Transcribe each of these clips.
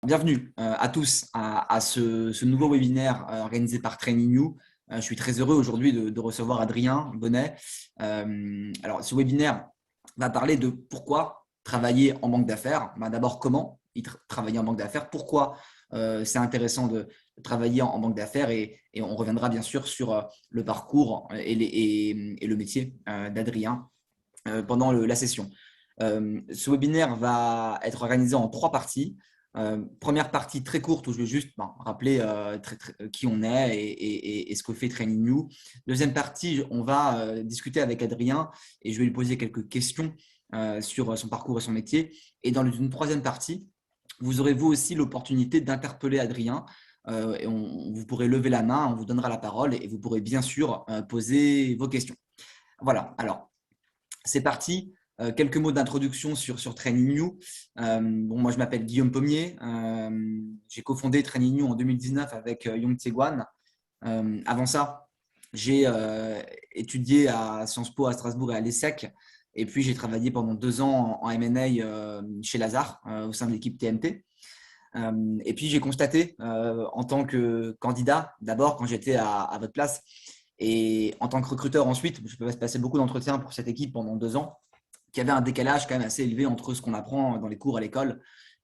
Bienvenue à tous à ce nouveau webinaire organisé par Training You. Je suis très heureux aujourd'hui de recevoir Adrien Bonnet. Alors, ce webinaire va parler de pourquoi travailler en banque d'affaires. D'abord, comment travailler en banque d'affaires, pourquoi c'est intéressant de travailler en banque d'affaires et on reviendra bien sûr sur le parcours et le métier d'Adrien pendant la session. Ce webinaire va être organisé en 3 parties. Première partie très courte où je vais juste rappeler qui on est et ce que fait Training You. Deuxième partie, on va discuter avec Adrien et je vais lui poser quelques questions sur son parcours et son métier. Et dans une troisième partie, vous aurez vous aussi l'opportunité d'interpeller Adrien. Vous pourrez lever la main, on vous donnera la parole et vous pourrez bien sûr poser vos questions. Voilà, alors c'est parti. Quelques mots d'introduction sur Training You. Moi, je m'appelle Guillaume Pommier. J'ai cofondé Training You en 2019 avec Young Tseguan. Avant ça, j'ai étudié à Sciences Po à Strasbourg et à l'ESSEC. Et puis, j'ai travaillé pendant 2 ans en M&A chez Lazare au sein de l'équipe TMT. Et puis, j'ai constaté en tant que candidat, d'abord quand j'étais à votre place, et en tant que recruteur ensuite, je peux passer beaucoup d'entretiens pour cette équipe pendant 2 ans, qu'il y avait un décalage quand même assez élevé entre ce qu'on apprend dans les cours à l'école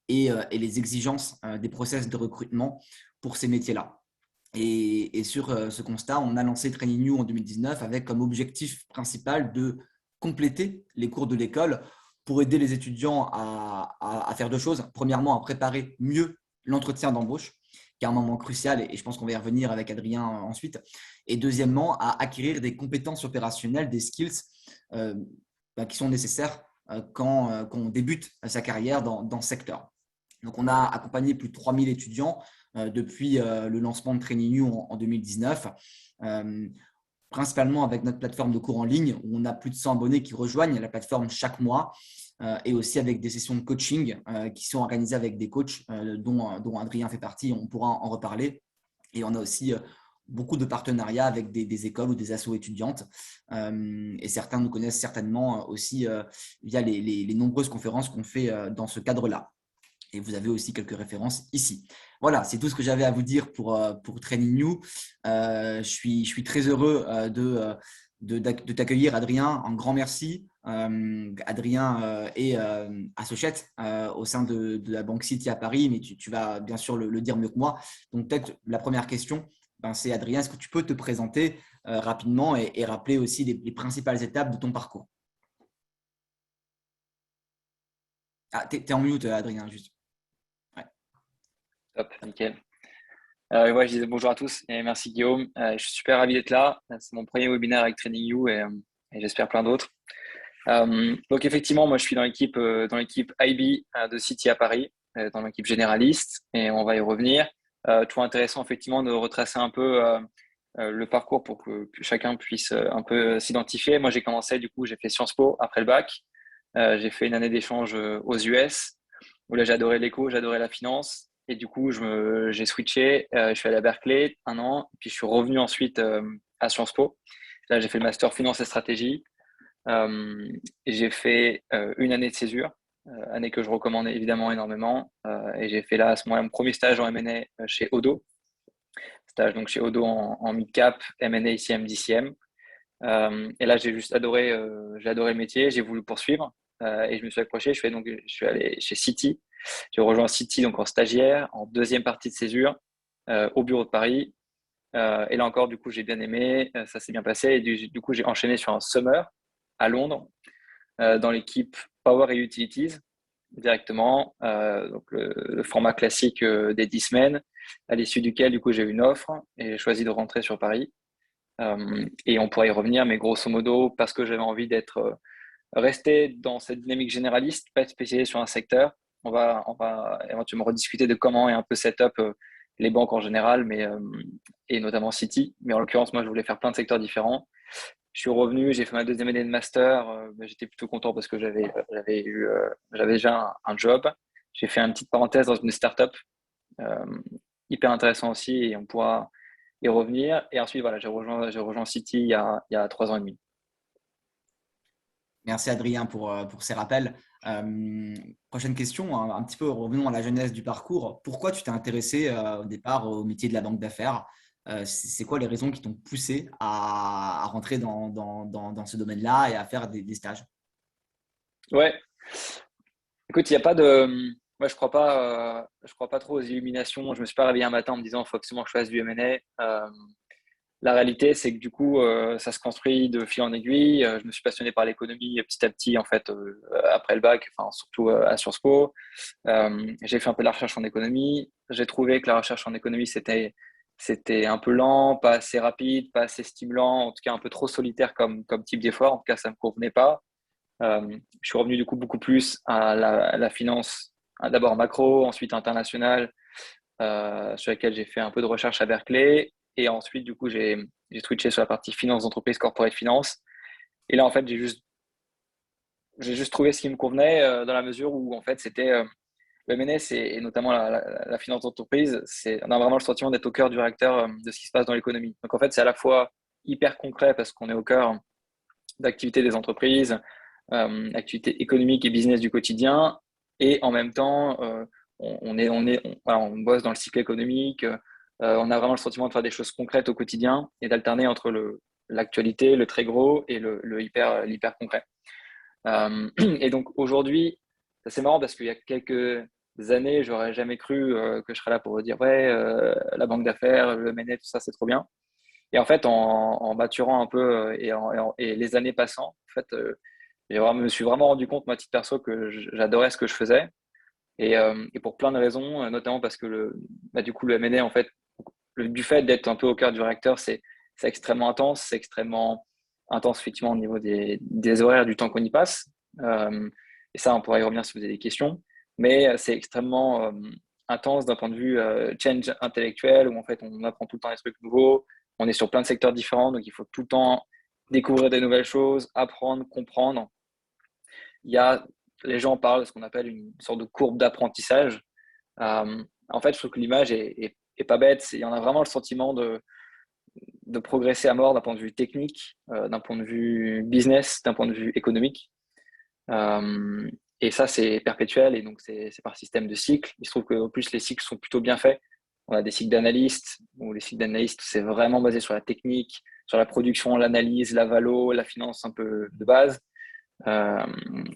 et les exigences des process de recrutement pour ces métiers-là. Et sur ce constat, on a lancé Training You en 2019 avec comme objectif principal de compléter les cours de l'école pour aider les étudiants à faire 2 choses. Premièrement, à préparer mieux l'entretien d'embauche, qui est un moment crucial et je pense qu'on va y revenir avec Adrien ensuite. Et deuxièmement, à acquérir des compétences opérationnelles, des skills qui sont nécessaires quand on débute sa carrière dans ce secteur. Donc, on a accompagné plus de 3000 étudiants depuis le lancement de Training You en 2019, principalement avec notre plateforme de cours en ligne où on a plus de 100 abonnés qui rejoignent la plateforme chaque mois et aussi avec des sessions de coaching qui sont organisées avec des coachs dont Adrien fait partie. On pourra en reparler. Et on a aussi beaucoup de partenariats avec des écoles ou des assos étudiantes. Et certains nous connaissent certainement aussi via les nombreuses conférences qu'on fait dans ce cadre-là. Et vous avez aussi quelques références ici. Voilà, c'est tout ce que j'avais à vous dire pour Training You. Je suis très heureux de t'accueillir, Adrien. Un grand merci. Adrien est associate au sein de la Banque City à Paris, mais tu vas bien sûr le dire mieux que moi. Donc, peut-être la première question, c'est Adrien, est-ce que tu peux te présenter rapidement et rappeler aussi les principales étapes de ton parcours? Ah, t'es en mute, Adrien, juste. Ouais. Top, nickel. Moi, je disais bonjour à tous et merci Guillaume. Je suis super ravi d'être là. C'est mon premier webinaire avec Training You et j'espère plein d'autres. Donc effectivement, moi je suis dans l'équipe IB de City à Paris, dans l'équipe généraliste et on va y revenir. Toujours intéressant effectivement de retracer un peu le parcours pour que chacun puisse un peu s'identifier. Moi j'ai commencé j'ai fait Sciences Po après le bac. J'ai fait une année d'échange aux US où là j'adorais l'éco, j'adorais la finance. Et du coup, j'ai switché. Je suis allé à Berkeley 1 an, puis je suis revenu ensuite à Sciences Po. Là, j'ai fait le master finance et stratégie. Et j'ai fait 1 année de césure, année que je recommande évidemment énormément. Et j'ai fait là à ce moment-là mon premier stage en M&A chez Odo. Stage donc chez Odo en mid-cap, M&A ICM, DCM. Et là, j'ai adoré le métier, j'ai voulu poursuivre et je me suis accroché. Je suis allé chez Citi. J'ai rejoint Citi donc en stagiaire, en deuxième partie de césure, au bureau de Paris. Et là encore, du coup, j'ai bien aimé, ça s'est bien passé. Et du coup, j'ai enchaîné sur un summer à Londres dans l'équipe Power et Utilities directement. Donc le format classique des 10 semaines, à l'issue duquel, du coup, j'ai eu une offre et j'ai choisi de rentrer sur Paris. Et on pourrait y revenir, mais grosso modo, parce que j'avais envie d'être resté dans cette dynamique généraliste, pas être spécialisé sur un secteur. On va éventuellement rediscuter de comment est un peu setup les banques en général, et notamment Citi. Mais en l'occurrence, moi, je voulais faire plein de secteurs différents. Je suis revenu, j'ai fait ma deuxième année de master. J'étais plutôt content parce que j'avais déjà un job. J'ai fait une petite parenthèse dans une startup, euh, hyper intéressant aussi, et on pourra y revenir. Et ensuite, voilà, j'ai rejoint Citi il y a 3 ans et demi. Merci Adrien pour ces rappels. Prochaine question, un petit peu revenons à la genèse du parcours. Pourquoi tu t'es intéressé au départ au métier de la banque d'affaires? C'est quoi les raisons qui t'ont poussé à rentrer dans ce domaine-là et à faire des stages? Ouais, écoute, il n'y a pas de. Moi, je crois pas trop aux illuminations. Je me suis pas réveillé un matin en me disant, il faut absolument que je fasse du M&A. La réalité, c'est que du coup, ça se construit de fil en aiguille. Je me suis passionné par l'économie petit à petit, en fait, après le bac, enfin, surtout à Sciences Po. J'ai fait un peu de la recherche en économie. J'ai trouvé que la recherche en économie, c'était un peu lent, pas assez rapide, pas assez stimulant, en tout cas un peu trop solitaire comme type d'effort. En tout cas, ça ne me convenait pas. Je suis revenu du coup beaucoup plus à la finance, d'abord macro, ensuite internationale, sur laquelle j'ai fait un peu de recherche à Berkeley. Et ensuite, du coup, j'ai switché sur la partie finance d'entreprise, corporate finance. Et là, en fait, j'ai juste trouvé ce qui me convenait dans la mesure où, en fait, c'était le MNS et notamment la finance d'entreprise. On a vraiment le sentiment d'être au cœur du réacteur de ce qui se passe dans l'économie. Donc, en fait, c'est à la fois hyper concret parce qu'on est au cœur d'activités des entreprises, activités économiques et business du quotidien. Et en même temps, voilà, on bosse dans le cycle économique. On a vraiment le sentiment de faire des choses concrètes au quotidien et d'alterner entre l'actualité, le très gros et l'hyper concret. Et donc aujourd'hui, c'est marrant parce qu'il y a quelques années, j'aurais jamais cru que je serais là pour dire ouais, la banque d'affaires, le M&A, tout ça, c'est trop bien. Et en fait, en maturant un peu et les années passant, en fait, je me suis vraiment rendu compte, moi, à titre perso, que j'adorais ce que je faisais. Et pour plein de raisons, notamment parce que du coup, le M&A, en fait, du fait d'être un peu au cœur du réacteur, c'est extrêmement intense, c'est extrêmement intense effectivement au niveau des horaires, du temps qu'on y passe. Euh, et ça, on pourra y revenir si vous avez des questions. Mais c'est extrêmement intense d'un point de vue change intellectuel, où en fait, on apprend tout le temps des trucs nouveaux. On est sur plein de secteurs différents, donc il faut tout le temps découvrir des nouvelles choses, apprendre, comprendre. Il y a, les gens parlent de ce qu'on appelle une sorte de courbe d'apprentissage. En fait, je trouve que l'image est pas bête. Il y en a vraiment le sentiment de progresser à mort d'un point de vue technique, d'un point de vue business, d'un point de vue économique. Euh, et ça, c'est perpétuel et donc c'est par système de cycles. Il se trouve qu'en plus, les cycles sont plutôt bien faits. On a des cycles d'analystes, où les cycles d'analystes, c'est vraiment basé sur la technique, sur la production, l'analyse, la valo, la finance un peu de base. Euh,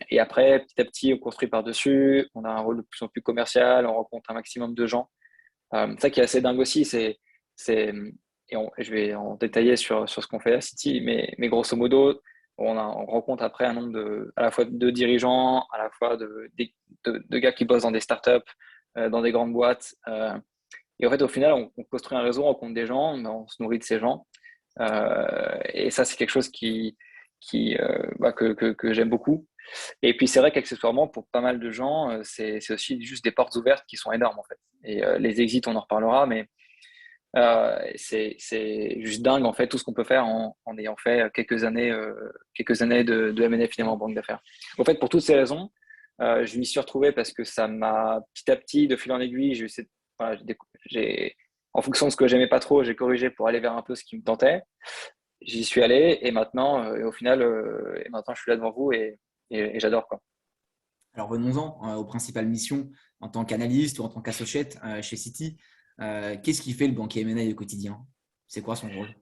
et après, petit à petit, on construit par-dessus, on a un rôle de plus en plus commercial, on rencontre un maximum de gens. Ça qui est assez dingue aussi, c'est je vais en détailler sur ce qu'on fait à City, mais grosso modo, on rencontre après un nombre à la fois de dirigeants, à la fois de gars qui bossent dans des startups, dans des grandes boîtes. Et en fait, au final, on construit un réseau, on rencontre des gens, mais on se nourrit de ces gens. Et ça, c'est quelque chose que j'aime beaucoup. Et puis, c'est vrai qu'accessoirement, pour pas mal de gens, c'est aussi juste des portes ouvertes qui sont énormes, en fait. Et les exits, on en reparlera, mais c'est juste dingue, en fait, tout ce qu'on peut faire en ayant fait quelques années de M&A finalement en banque d'affaires. En fait, pour toutes ces raisons, je m'y suis retrouvé parce que ça m'a petit à petit, de fil en aiguille, voilà, en fonction de ce que j'aimais pas trop, j'ai corrigé pour aller vers un peu ce qui me tentait. J'y suis allé et maintenant, et au final, et maintenant, je suis là devant vous et j'adore, quoi. Alors venons-en aux principales missions en tant qu'analyste ou en tant qu'associate chez Citi. Qu'est-ce qui fait le banquier M&A au quotidien? C'est quoi son rôle?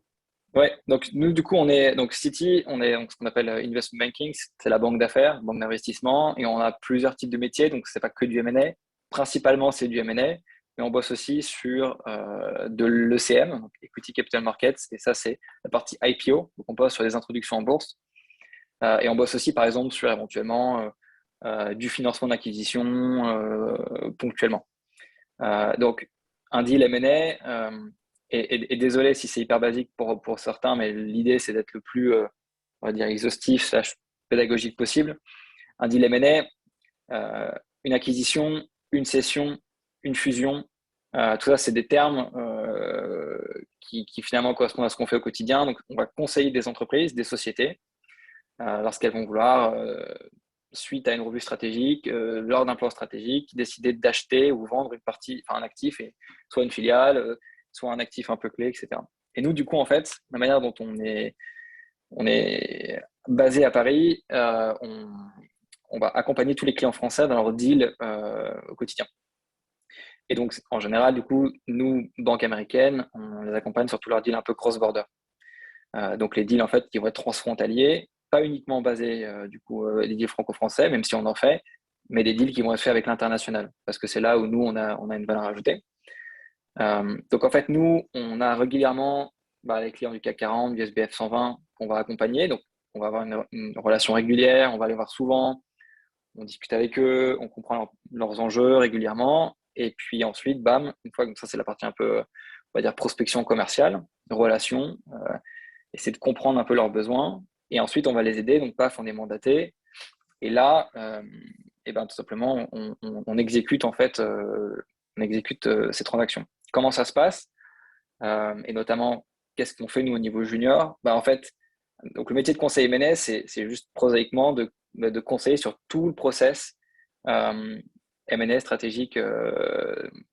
Ouais, donc nous, du coup, donc Citi, on est donc, ce qu'on appelle investment banking, c'est la banque d'affaires, banque d'investissement, et on a plusieurs types de métiers, donc c'est pas que du M&A. Principalement, c'est du M&A, mais on bosse aussi sur de l'ECM, donc Equity Capital Markets, et ça, c'est la partie IPO, donc on bosse sur les introductions en bourse, et on bosse aussi, par exemple, sur éventuellement du financement d'acquisition ponctuellement. Donc, un deal M&A, et désolé si c'est hyper basique pour certains, mais l'idée, c'est d'être le plus, on va dire, exhaustif, slash pédagogique possible. Un deal M&A, une acquisition, une cession, une fusion, tout ça, c'est des termes qui finalement correspondent à ce qu'on fait au quotidien. Donc, on va conseiller des entreprises, des sociétés, lorsqu'elles vont vouloir suite à une revue stratégique, lors d'un plan stratégique, décider d'acheter ou vendre une partie, enfin un actif, et soit une filiale, soit un actif un peu clé, etc. Et nous, du coup, en fait, la manière dont on est basé à Paris, on va accompagner tous les clients français dans leurs deals au quotidien. Et donc, en général, du coup, nous, banque américaine, on les accompagne sur tous leurs deals un peu cross-border. Donc, les deals, en fait, qui vont être transfrontaliers, pas uniquement basés, les deals franco-français, même si on en fait, mais des deals qui vont être faits avec l'international, parce que c'est là où nous, on a une valeur ajoutée. Donc, en fait, nous, on a régulièrement les clients du CAC 40, du SBF 120 qu'on va accompagner. Donc, on va avoir une relation régulière, on va les voir souvent, on discute avec eux, on comprend leurs enjeux régulièrement. Et puis ensuite, bam, une fois, donc ça, c'est la partie un peu, on va dire, prospection commerciale, relation, essayer de comprendre un peu leurs besoins. Et ensuite, on va les aider. Donc, paf, on est mandaté. Et là, et ben, tout simplement, on exécute en fait, ces transactions. Comment ça se passe et notamment, qu'est-ce qu'on fait nous au niveau junior? En fait, donc le métier de conseiller M&A, c'est juste prosaïquement de conseiller sur tout le process M&A stratégique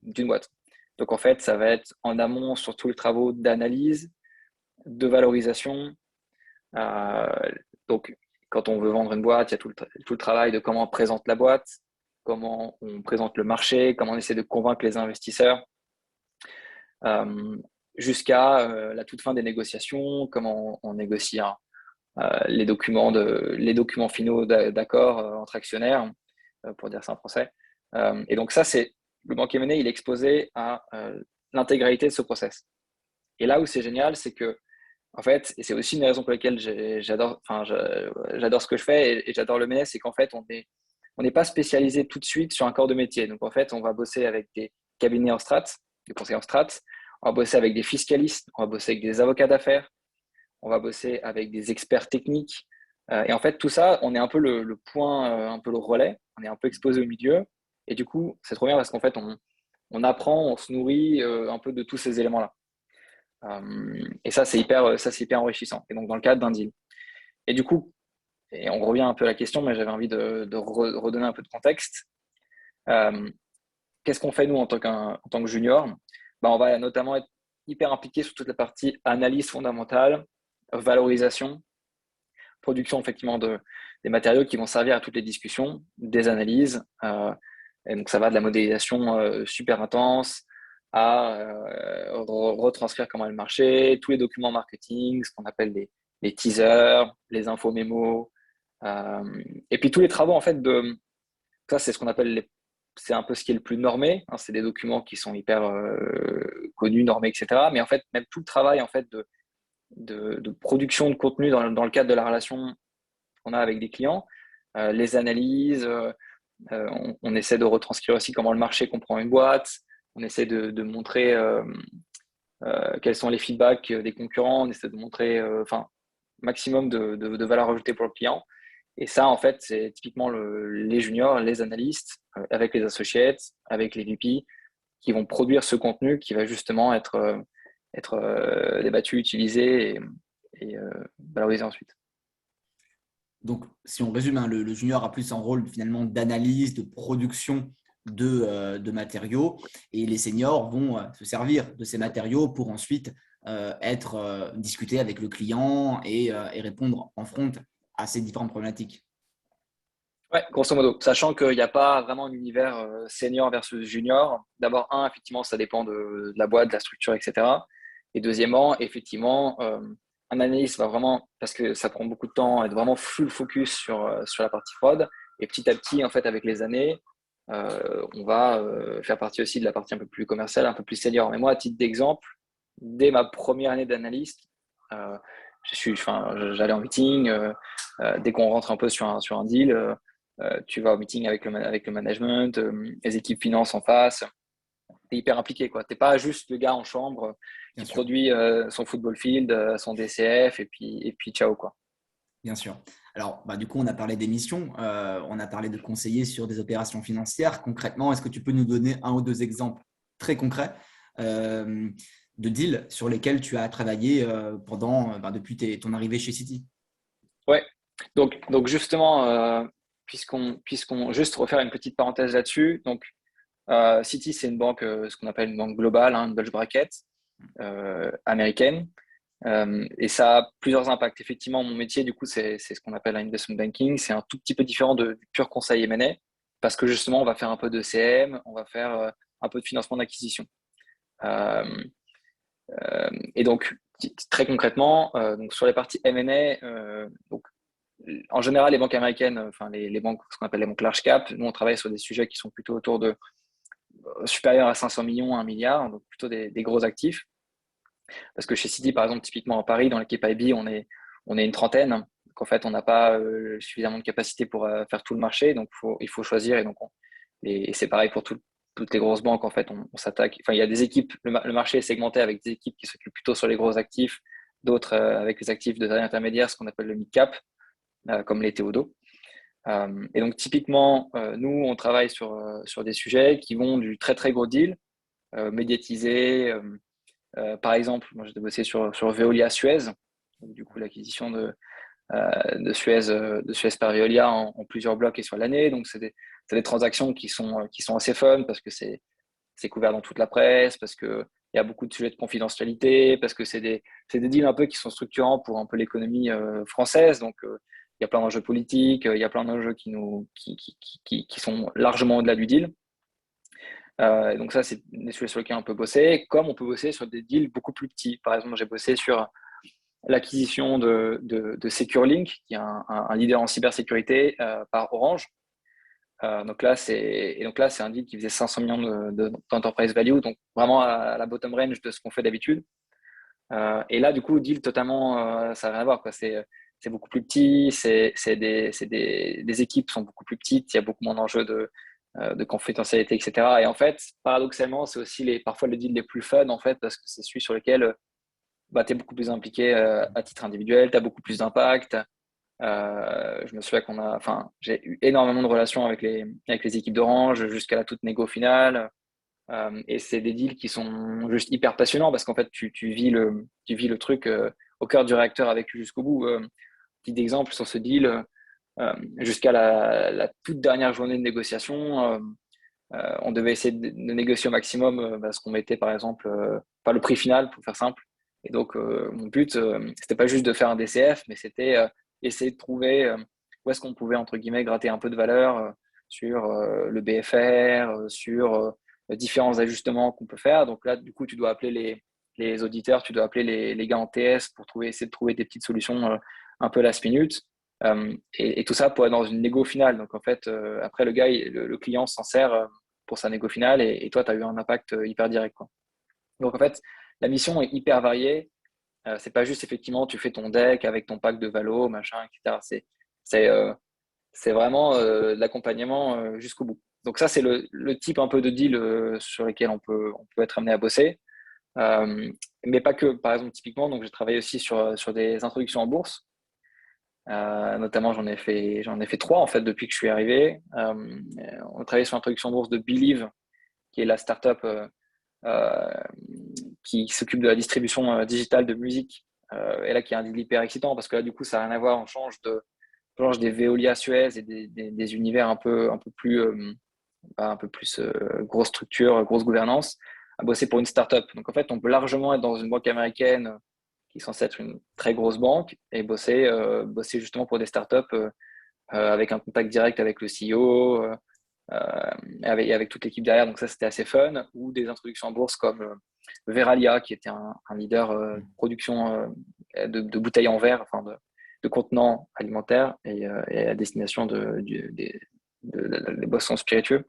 d'une boîte. Donc en fait, ça va être en amont sur tous les travaux d'analyse, de valorisation. Euh, donc quand on veut vendre une boîte, il y a tout le travail de comment on présente la boîte, comment on présente le marché, comment on essaie de convaincre les investisseurs. Jusqu'à la toute fin des négociations, comment on négocie les documents finaux d'accord entre actionnaires, pour dire ça en français. Et donc ça, c'est le banquier M&A, il est exposé à l'intégralité de ce process. Et là où c'est génial, c'est que en fait, et c'est aussi une raison pour laquelle j'adore ce que je fais et j'adore le M&A, c'est qu'en fait, on n'est pas spécialisé tout de suite sur un corps de métier. Donc en fait, on va bosser avec des cabinets en strat, des conseillers en strat, on va bosser avec des fiscalistes, on va bosser avec des avocats d'affaires, on va bosser avec des experts techniques. Et en fait, tout ça, on est un peu le point, un peu le relais, on est un peu exposé au milieu. Et du coup, c'est trop bien parce qu'en fait, on apprend, on se nourrit un peu de tous ces éléments-là. Et ça, c'est hyper enrichissant. Et donc, dans le cadre d'un deal. Et du coup, et on revient un peu à la question, mais j'avais envie de redonner un peu de contexte. Qu'est-ce qu'on fait, nous, en tant que junior? On va notamment être hyper impliqué sur toute la partie analyse fondamentale, valorisation, production effectivement des matériaux qui vont servir à toutes les discussions, des analyses. Et donc, ça va de la modélisation super intense à retranscrire comment est le marché, tous les documents marketing, ce qu'on appelle les teasers, les infos mémos. Et puis, tous les travaux, en fait, ça, c'est ce qu'on appelle c'est un peu ce qui est le plus normé. Hein, c'est des documents qui sont hyper connus, normés, etc. Mais en fait, même tout le travail en fait de production de contenu dans le cadre de la relation qu'on a avec des clients, les analyses, on essaie de retranscrire aussi comment le marché comprend une boîte, on essaie de montrer quels sont les feedbacks des concurrents, on essaie de montrer maximum de valeur ajoutée pour le client. Et ça, en fait, c'est typiquement les juniors, les analystes, avec les associates, avec les VP, qui vont produire ce contenu qui va justement être débattu, utilisé et valorisé ensuite. Donc, si on résume, hein, le junior a plus un rôle finalement d'analyse, de production de matériaux, et les seniors vont se servir de ces matériaux pour ensuite être discutés avec le client et répondre en front à ces différentes problématiques. Ouais, grosso modo, sachant qu'il n'y a pas vraiment un univers senior versus junior. D'abord, effectivement, ça dépend de la boîte, de la structure, etc. Et deuxièmement, effectivement, un analyste va vraiment, parce que ça prend beaucoup de temps, être vraiment full focus sur la partie prod. Et petit à petit, en fait, avec les années, on va faire partie aussi de la partie un peu plus commerciale, un peu plus senior. Mais moi, à titre d'exemple, dès ma première année d'analyste, j'allais en meeting. Dès qu'on rentre un peu sur un deal, tu vas au meeting avec le management, les équipes finance en face. Tu es hyper impliqué, quoi. Tu n'es pas juste le gars en chambre qui produit son football field, son DCF et puis ciao, quoi. Bien sûr. Alors, du coup, on a parlé d'émissions, on a parlé de conseiller sur des opérations financières. Concrètement, est-ce que tu peux nous donner un ou deux exemples très concrets de deals sur lesquels tu as travaillé depuis ton arrivée chez Citi? Ouais. Donc justement, puisqu'on juste refaire une petite parenthèse là-dessus. Donc, Citi, c'est une banque, ce qu'on appelle une banque globale, hein, une bulge bracket américaine. Et ça a plusieurs impacts. Effectivement, mon métier, du coup, c'est ce qu'on appelle l'investment banking. C'est un tout petit peu différent du pur conseil M&A parce que justement, on va faire un peu de CM, on va faire un peu de financement d'acquisition. Euh, et donc, très concrètement, donc sur les parties M&A, donc, en général, les banques américaines, enfin les banques, ce qu'on appelle les banques large cap, nous, on travaille sur des sujets qui sont plutôt autour de supérieurs à 500 millions, 1 milliard, donc plutôt des gros actifs. Parce que chez Citi, par exemple, typiquement à Paris, dans l'équipe IB, on est une trentaine. Donc, en fait, on n'a pas suffisamment de capacité pour faire tout le marché. Donc, il faut choisir. Et donc, et c'est pareil pour toutes les grosses banques. En fait, on s'attaque. Enfin, il y a des équipes. Le marché est segmenté avec des équipes qui s'occupent plutôt sur les gros actifs, d'autres avec les actifs de taille intermédiaire, ce qu'on appelle le mid-cap, comme les Théodo. Et donc, typiquement, nous, on travaille sur des sujets qui vont du très, très gros deal, médiatisé. Par exemple, moi, j'ai bossé sur Veolia Suez, donc, du coup, l'acquisition de Suez par Veolia en plusieurs blocs et sur l'année. Donc, c'est des transactions qui sont assez fun parce que c'est couvert dans toute la presse, parce qu'il y a beaucoup de sujets de confidentialité, parce que c'est des deals un peu qui sont structurants pour un peu l'économie française. Donc, il y a plein d'enjeux politiques, il y a plein d'enjeux qui sont largement au-delà du deal. Donc ça, c'est des sujets sur lesquels on peut bosser, comme on peut bosser sur des deals beaucoup plus petits. Par exemple, j'ai bossé sur l'acquisition de SecureLink, qui est un leader en cybersécurité par Orange. Donc là, c'est un deal qui faisait 500 millions d'enterprise value, donc vraiment à la bottom range de ce qu'on fait d'habitude. Et là, du coup, deal totalement, ça n'a rien à voir, quoi. C'est beaucoup plus petit, des équipes sont beaucoup plus petites, il y a beaucoup moins d'enjeux de confidentialité, etc. Et en fait, paradoxalement, c'est aussi parfois les deals les plus fun, en fait, parce que c'est celui sur lequel bah, tu es beaucoup plus impliqué à titre individuel, tu as beaucoup plus d'impact. Je me souviens j'ai eu énormément de relations avec les équipes d'Orange jusqu'à la toute négo finale. Et c'est des deals qui sont juste hyper passionnants parce qu'en fait, tu vis le truc au cœur du réacteur avec eux jusqu'au bout. Petit exemple sur ce deal, jusqu'à la toute dernière journée de négociation, on devait essayer de négocier au maximum ce qu'on mettait, par exemple, pas le prix final, pour faire simple. Et donc, mon but, c'était pas juste de faire un DCF, mais c'était essayer de trouver où est-ce qu'on pouvait, entre guillemets, gratter un peu de valeur sur le BFR, sur différents ajustements qu'on peut faire. Donc là, du coup, tu dois appeler les auditeurs, tu dois appeler les gars en TS pour essayer de trouver des petites solutions un peu last minute. Et tout ça pour être dans une négo finale. Donc en fait, après, le client s'en sert pour sa négo finale et toi, tu as eu un impact hyper direct, quoi. Donc en fait, la mission est hyper variée. C'est pas juste effectivement, tu fais ton deck avec ton pack de valo, machin, etc. C'est, euh, c'est vraiment de l'accompagnement jusqu'au bout. Donc ça, c'est le type un peu de deal sur lesquels on peut être amené à bosser. Euh, mais pas que, par exemple, typiquement, donc j'ai travaillé aussi sur des introductions en bourse. Notamment, j'en ai fait trois en fait depuis que je suis arrivé. On a travaillé sur l'introduction en bourse de Believe, qui est la startup euh, qui s'occupe de la distribution digitale de musique. Et là, qui est un deal hyper excitant parce que là, du coup, ça n'a rien à voir. On change des Veolia Suez et des univers un peu plus grosse structure, grosse gouvernance, à bosser pour une startup. Donc en fait, on peut largement être dans une banque américaine qui est censée être une très grosse banque et bosser justement pour des startups avec un contact direct avec le CEO, avec toute l'équipe derrière. Donc ça, c'était assez fun. Ou des introductions en bourse comme Veralia, qui était un leader de production de bouteilles en verre, enfin de contenants alimentaires et à destination des boissons spiritueux.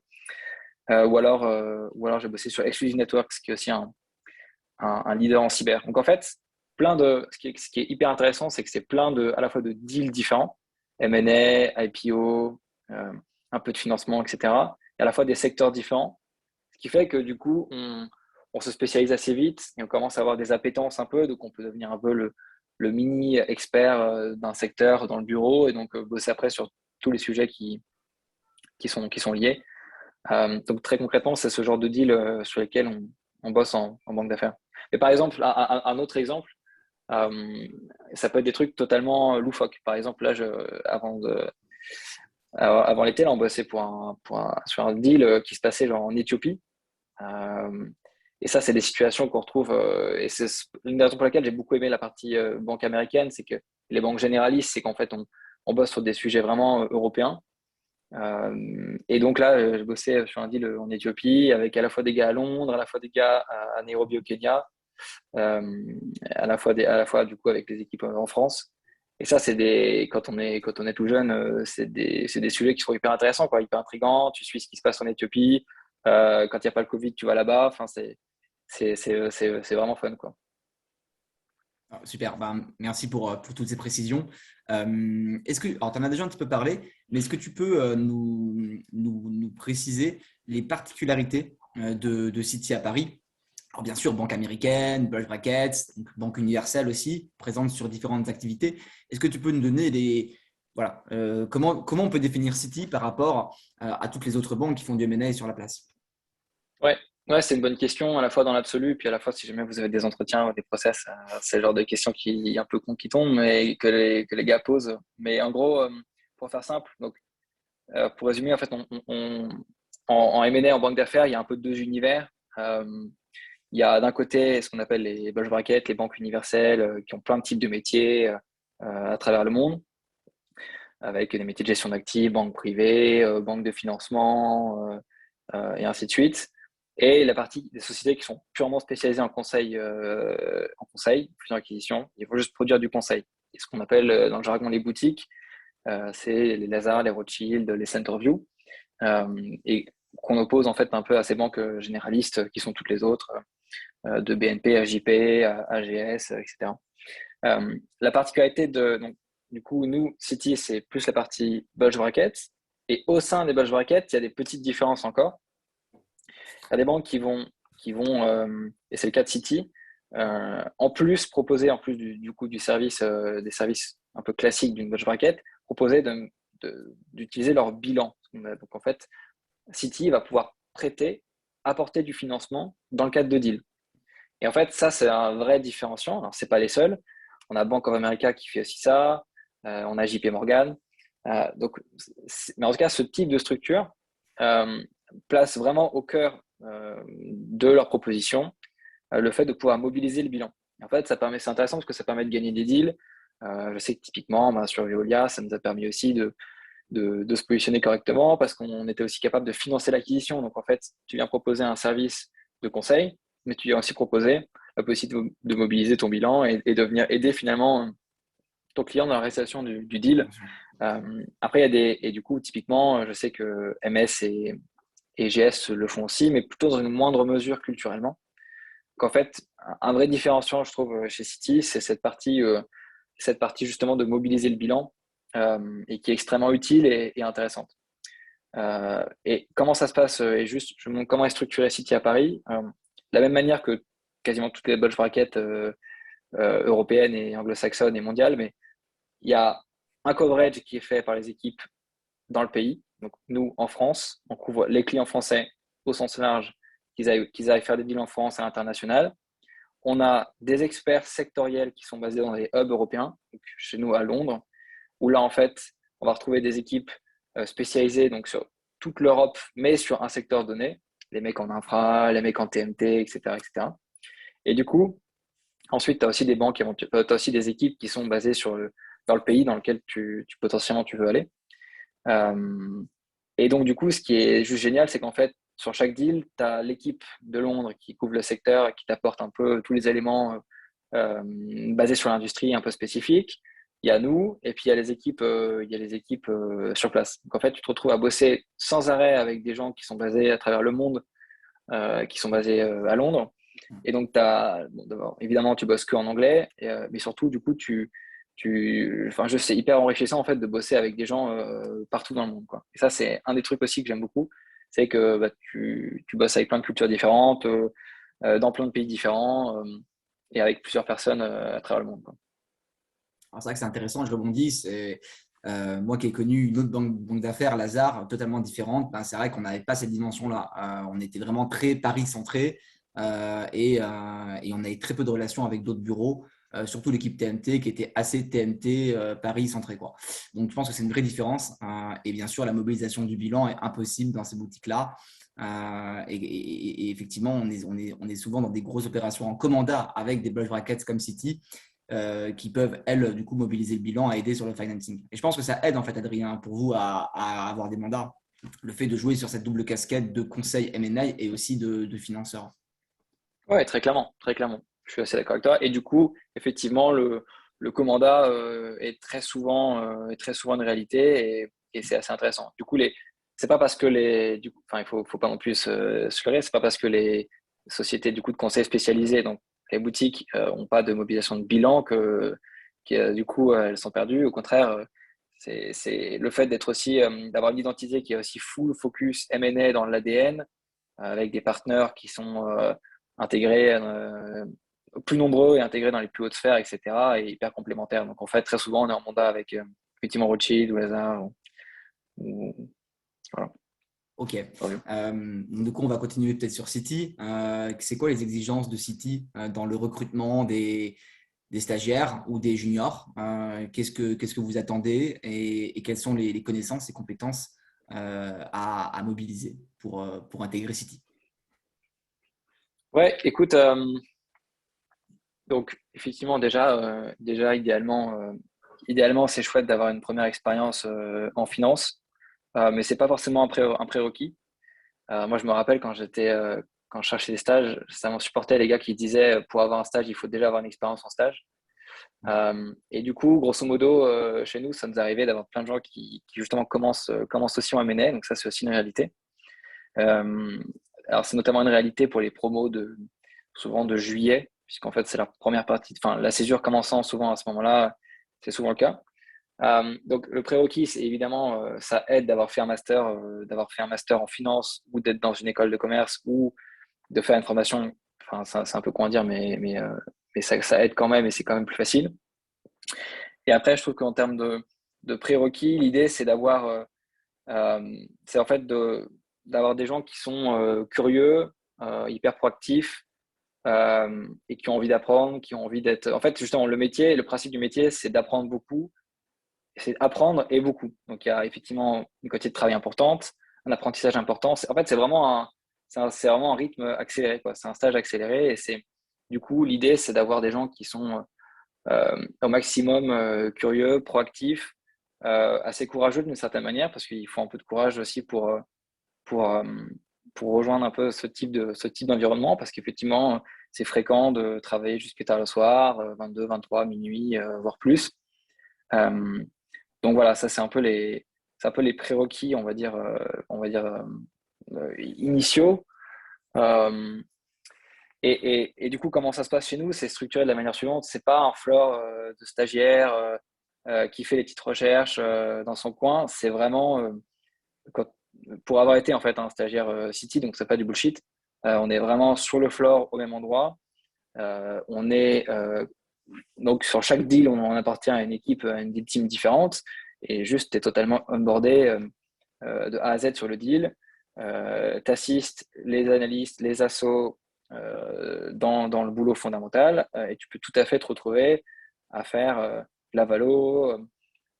Ou alors j'ai bossé sur Exclusive Networks, qui est aussi un leader en cyber. Donc en fait, ce qui est hyper intéressant, c'est que c'est plein à la fois de deals différents, M&A, IPO, un peu de financement, etc. Et à la fois des secteurs différents, ce qui fait que du coup, on se spécialise assez vite et on commence à avoir des appétences un peu, donc on peut devenir un peu le mini expert d'un secteur dans le bureau et donc bosser après sur tous les sujets qui sont liés. Donc très concrètement, c'est ce genre de deal sur lesquels on bosse en banque d'affaires. Et par exemple, un autre exemple, ça peut être des trucs totalement loufoques. Par exemple, là, avant l'été, là, on bossait sur un deal qui se passait genre en Éthiopie. Euh, Et ça, c'est des situations qu'on retrouve. Et c'est une des raisons pour laquelle j'ai beaucoup aimé la partie banque américaine, c'est que les banques généralistes, c'est qu'en fait, on bosse sur des sujets vraiment européens. Et donc là, je bossais sur un deal en Éthiopie avec à la fois des gars à Londres, à la fois des gars à Nairobi au Kenya, à la fois du coup avec les équipes en France. Et ça, quand on est tout jeune, c'est des sujets qui sont hyper intéressants, quoi, hyper intrigants. Tu suis ce qui se passe en Éthiopie. Quand il n'y a pas le Covid, tu vas là-bas. Enfin, c'est vraiment fun, quoi. Ah, super, ben, merci pour toutes ces précisions. Alors, tu en as déjà un petit peu parlé, mais est-ce que tu peux nous préciser les particularités de City à Paris? Alors, bien sûr, banque américaine, bulge brackets, donc banque universelle aussi, présente sur différentes activités. Est-ce que tu peux nous donner voilà, comment on peut définir City par rapport à toutes les autres banques qui font du M&A sur la place? Ouais, ouais, c'est une bonne question, à la fois dans l'absolu, puis à la fois si jamais vous avez des entretiens ou des process, c'est le genre de questions qui un peu con qui tombent, mais que les gars posent. Mais en gros, pour faire simple, donc pour résumer, en fait, en M&A, en banque d'affaires, il y a un peu deux univers. Il y a d'un côté ce qu'on appelle les bulge brackets, les banques universelles, qui ont plein de types de métiers à travers le monde, avec des métiers de gestion d'actifs, banque privée, banque de financement, et ainsi de suite. Et la partie des sociétés qui sont purement spécialisées en conseil, fusion acquisition, il faut juste produire du conseil. Et ce qu'on appelle dans le jargon les boutiques, c'est les Lazare, les Rothschild, les Centerview, et qu'on oppose en fait un peu à ces banques généralistes qui sont toutes les autres, de BNP, AJP, AGS, etc. La particularité donc, du coup, nous, Citi, c'est plus la partie bulge brackets. Et au sein des bulge brackets, il y a des petites différences encore. Il y a des banques qui vont et c'est le cas de Citi, en plus proposer, en plus du coup du service, des services un peu classiques d'une bulge bracket, proposer d'utiliser leur bilan. Donc en fait, Citi va pouvoir prêter, apporter du financement dans le cadre de deal. Et en fait, ça, c'est un vrai différenciant. Alors, c'est pas les seuls. On a Bank of America qui fait aussi ça. On a JP Morgan. Mais en tout cas, ce type de structure place vraiment au cœur de leur proposition le fait de pouvoir mobiliser le bilan. Et en fait, c'est intéressant parce que ça permet de gagner des deals. Je sais que typiquement, sur Veolia, ça nous a permis aussi de se positionner correctement parce qu'on était aussi capable de financer l'acquisition. Donc, en fait, tu viens proposer un service de conseil, mais tu viens aussi proposer la possibilité de mobiliser ton bilan et de venir aider finalement ton client dans la réalisation du deal. Après, il y a et du coup, typiquement, je sais que MS et GS le font aussi, mais plutôt dans une moindre mesure culturellement. Donc, en fait, un vrai différenciant, je trouve, chez Citi, c'est cette partie justement de mobiliser le bilan et qui est extrêmement utile et intéressante. Et comment ça se passe et juste, je vous montre comment est structuré Citi à Paris. De la même manière que quasiment toutes les bulge brackets européennes et anglo-saxonnes et mondiales, mais il y a un coverage qui est fait par les équipes dans le pays. Donc, nous, en France, on couvre les clients français au sens large, qu'ils aillent faire des deals en France et à l'international. On a des experts sectoriels qui sont basés dans les hubs européens, donc chez nous à Londres, où là, en fait, on va retrouver des équipes spécialisées donc, sur toute l'Europe, mais sur un secteur donné, les mecs en infra, les mecs en TMT, etc. etc. Et du coup, ensuite, tu as aussi des banques, tu as aussi des équipes qui sont basées dans le pays dans lequel potentiellement tu veux aller. Et donc, du coup, ce qui est juste génial, c'est qu'en fait, sur chaque deal, tu as l'équipe de Londres qui couvre le secteur et qui t'apporte un peu tous les éléments basés sur l'industrie un peu spécifiques. Il y a nous, et puis il y a les équipes sur place. Donc, en fait, tu te retrouves à bosser sans arrêt avec des gens qui sont basés à travers le monde, qui sont basés à Londres. Et donc, évidemment, tu bosses que en anglais, mais surtout, du coup, c'est hyper enrichissant en fait de bosser avec des gens partout dans le monde, quoi. Et ça, c'est un des trucs aussi que j'aime beaucoup, c'est que tu bosses avec plein de cultures différentes, dans plein de pays différents, et avec plusieurs personnes à travers le monde, quoi. Alors, c'est vrai que c'est intéressant, je rebondis. C'est moi qui ai connu une autre banque d'affaires, Lazare, totalement différente. Ben, c'est vrai qu'on n'avait pas cette dimension-là. On était vraiment très Paris-centré et on avait très peu de relations avec d'autres bureaux, surtout l'équipe TNT qui était assez TNT Paris-centré, quoi. Donc, je pense que c'est une vraie différence. Et bien sûr, la mobilisation du bilan est impossible dans ces boutiques-là. Et effectivement, on est souvent dans des grosses opérations en commanda avec des bulge brackets comme City qui peuvent, elles, du coup, mobiliser le bilan, à aider sur le financing. Et je pense que ça aide, en fait, Adrien, pour vous à avoir des mandats. Le fait de jouer sur cette double casquette de conseil M&A et aussi de financeur. Ouais, très clairement, très clairement. Je suis assez d'accord avec toi. Et du coup, effectivement, le commanda est très souvent une réalité et c'est assez intéressant. Du coup, c'est pas parce que enfin, faut pas non plus se leurrer, c'est pas parce que les sociétés du coup de conseil spécialisées, donc les boutiques, ont pas de mobilisation de bilan du coup, elles sont perdues. Au contraire, c'est le fait d'être aussi, d'avoir une identité qui est aussi full focus M&A dans l'ADN, avec des partenaires qui sont intégrés, plus nombreux et intégrés dans les plus hautes sphères, etc. et hyper complémentaires. Donc en fait, très souvent, on est en mandat avec effectivement Rothschild ou Lazare. Voilà. Ok. Du coup, on va continuer peut-être sur City. C'est quoi les exigences de City dans le recrutement des stagiaires ou des juniors? Qu'est-ce que vous attendez et quelles sont les connaissances et compétences à mobiliser pour intégrer City? Ouais, écoute, donc effectivement, déjà idéalement, c'est chouette d'avoir une première expérience en finance, mais c'est pas forcément un prérequis. Moi, je me rappelle quand je cherchais des stages, ça m'en supportait les gars qui disaient pour avoir un stage, il faut déjà avoir une expérience en stage. Et du coup, grosso modo, chez nous, ça nous arrivait d'avoir plein de gens qui justement commencent aussi en M&A, donc ça, c'est aussi une réalité. Euh, alors, c'est notamment une réalité pour les promos souvent de juillet, puisqu'en fait, c'est la première partie, enfin, la césure commençant souvent à ce moment-là, c'est souvent le cas. Donc, le prérequis, c'est évidemment, ça aide d'avoir fait un master en finance ou d'être dans une école de commerce ou de faire une formation. Enfin, c'est un peu quoi dire, mais ça aide quand même et c'est quand même plus facile. Et après, je trouve qu'en termes de prérequis, l'idée, c'est en fait d'avoir des gens qui sont curieux, hyper proactifs et qui ont envie d'apprendre, qui ont envie d'être. En fait, justement, le principe du métier, c'est d'apprendre beaucoup, c'est apprendre et beaucoup. Donc, il y a effectivement une quantité de travail importante, un apprentissage important. En fait, c'est vraiment un rythme accéléré, quoi. C'est un stage accéléré et du coup, l'idée, c'est d'avoir des gens qui sont au maximum curieux, proactifs, assez courageux d'une certaine manière, parce qu'il faut un peu de courage aussi pour, euh, pour rejoindre un peu ce type d'environnement, parce qu'effectivement, c'est fréquent de travailler jusqu'à tard le soir, 22, 23, minuit, voire plus. Euh, donc voilà, ça c'est un peu les prérequis, initiaux. Euh, et du coup, comment ça se passe chez nous? C'est structuré de la manière suivante. C'est pas un floor de stagiaire qui fait les petites recherches dans son coin. C'est vraiment quand- pour avoir été en fait un stagiaire City, donc c'est pas du bullshit. On est vraiment sur le floor au même endroit. On est donc sur chaque deal, on appartient à une équipe, à une deal team différente, et juste tu es totalement onboardé de A à Z sur le deal. Tu assistes les analystes, les assos dans le boulot fondamental et tu peux tout à fait te retrouver à faire la valo,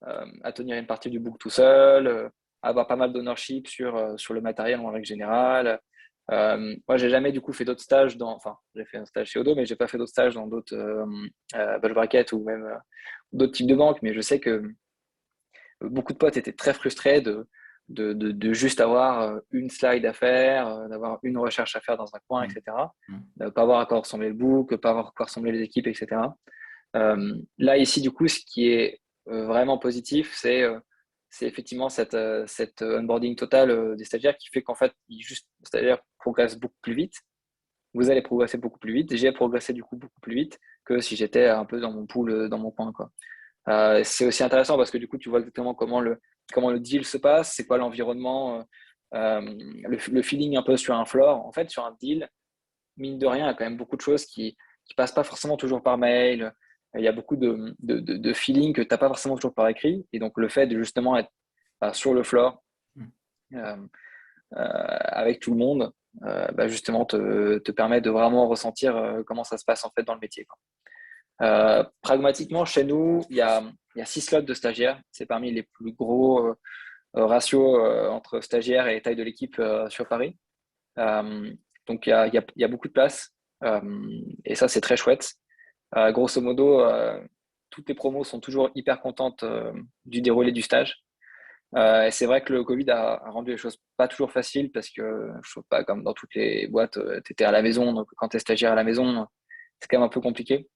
à tenir une partie du book tout seul, avoir pas mal d'ownership sur le matériel en règle générale. Moi, j'ai jamais du coup fait d'autres stages enfin, j'ai fait un stage chez Odo, mais j'ai pas fait d'autres stages dans d'autres bulge bracket ou même d'autres types de banques, mais je sais que beaucoup de potes étaient très frustrés de juste avoir une slide à faire, d'avoir une recherche à faire dans un coin, Mm. etc. Mm. Pas avoir à quoi ressembler le book, pas avoir à quoi ressembler les équipes, etc. Là, ici, du coup, ce qui est vraiment positif, c'est effectivement cette onboarding total des stagiaires qui fait qu'en fait, les stagiaires progressent beaucoup plus vite. Vous allez progresser beaucoup plus vite. J'ai progressé du coup beaucoup plus vite que si j'étais un peu dans mon pool, dans mon coin, quoi. C'est aussi intéressant parce que du coup, tu vois exactement comment le deal se passe, c'est quoi l'environnement, le feeling un peu sur un floor. En fait, sur un deal, mine de rien, il y a quand même beaucoup de choses qui passent pas forcément toujours par mail. Il y a beaucoup de feeling que tu n'as pas forcément toujours par écrit. Et donc, le fait de justement être sur le floor Mm. euh, avec tout le monde, justement, te permet de vraiment ressentir comment ça se passe en fait dans le métier, quoi. Pragmatiquement, chez nous, il y a 6 slots de stagiaires. C'est parmi les plus gros ratios entre stagiaires et taille de l'équipe sur Paris. Euh, donc, il y a beaucoup de place. Et ça, c'est très chouette. Grosso modo, toutes les promos sont toujours hyper contentes du déroulé du stage. Et c'est vrai que le Covid a rendu les choses pas toujours faciles parce que je trouve pas comme dans toutes les boîtes, tu étais à la maison, donc quand tu es stagiaire à la maison, c'est quand même un peu compliqué.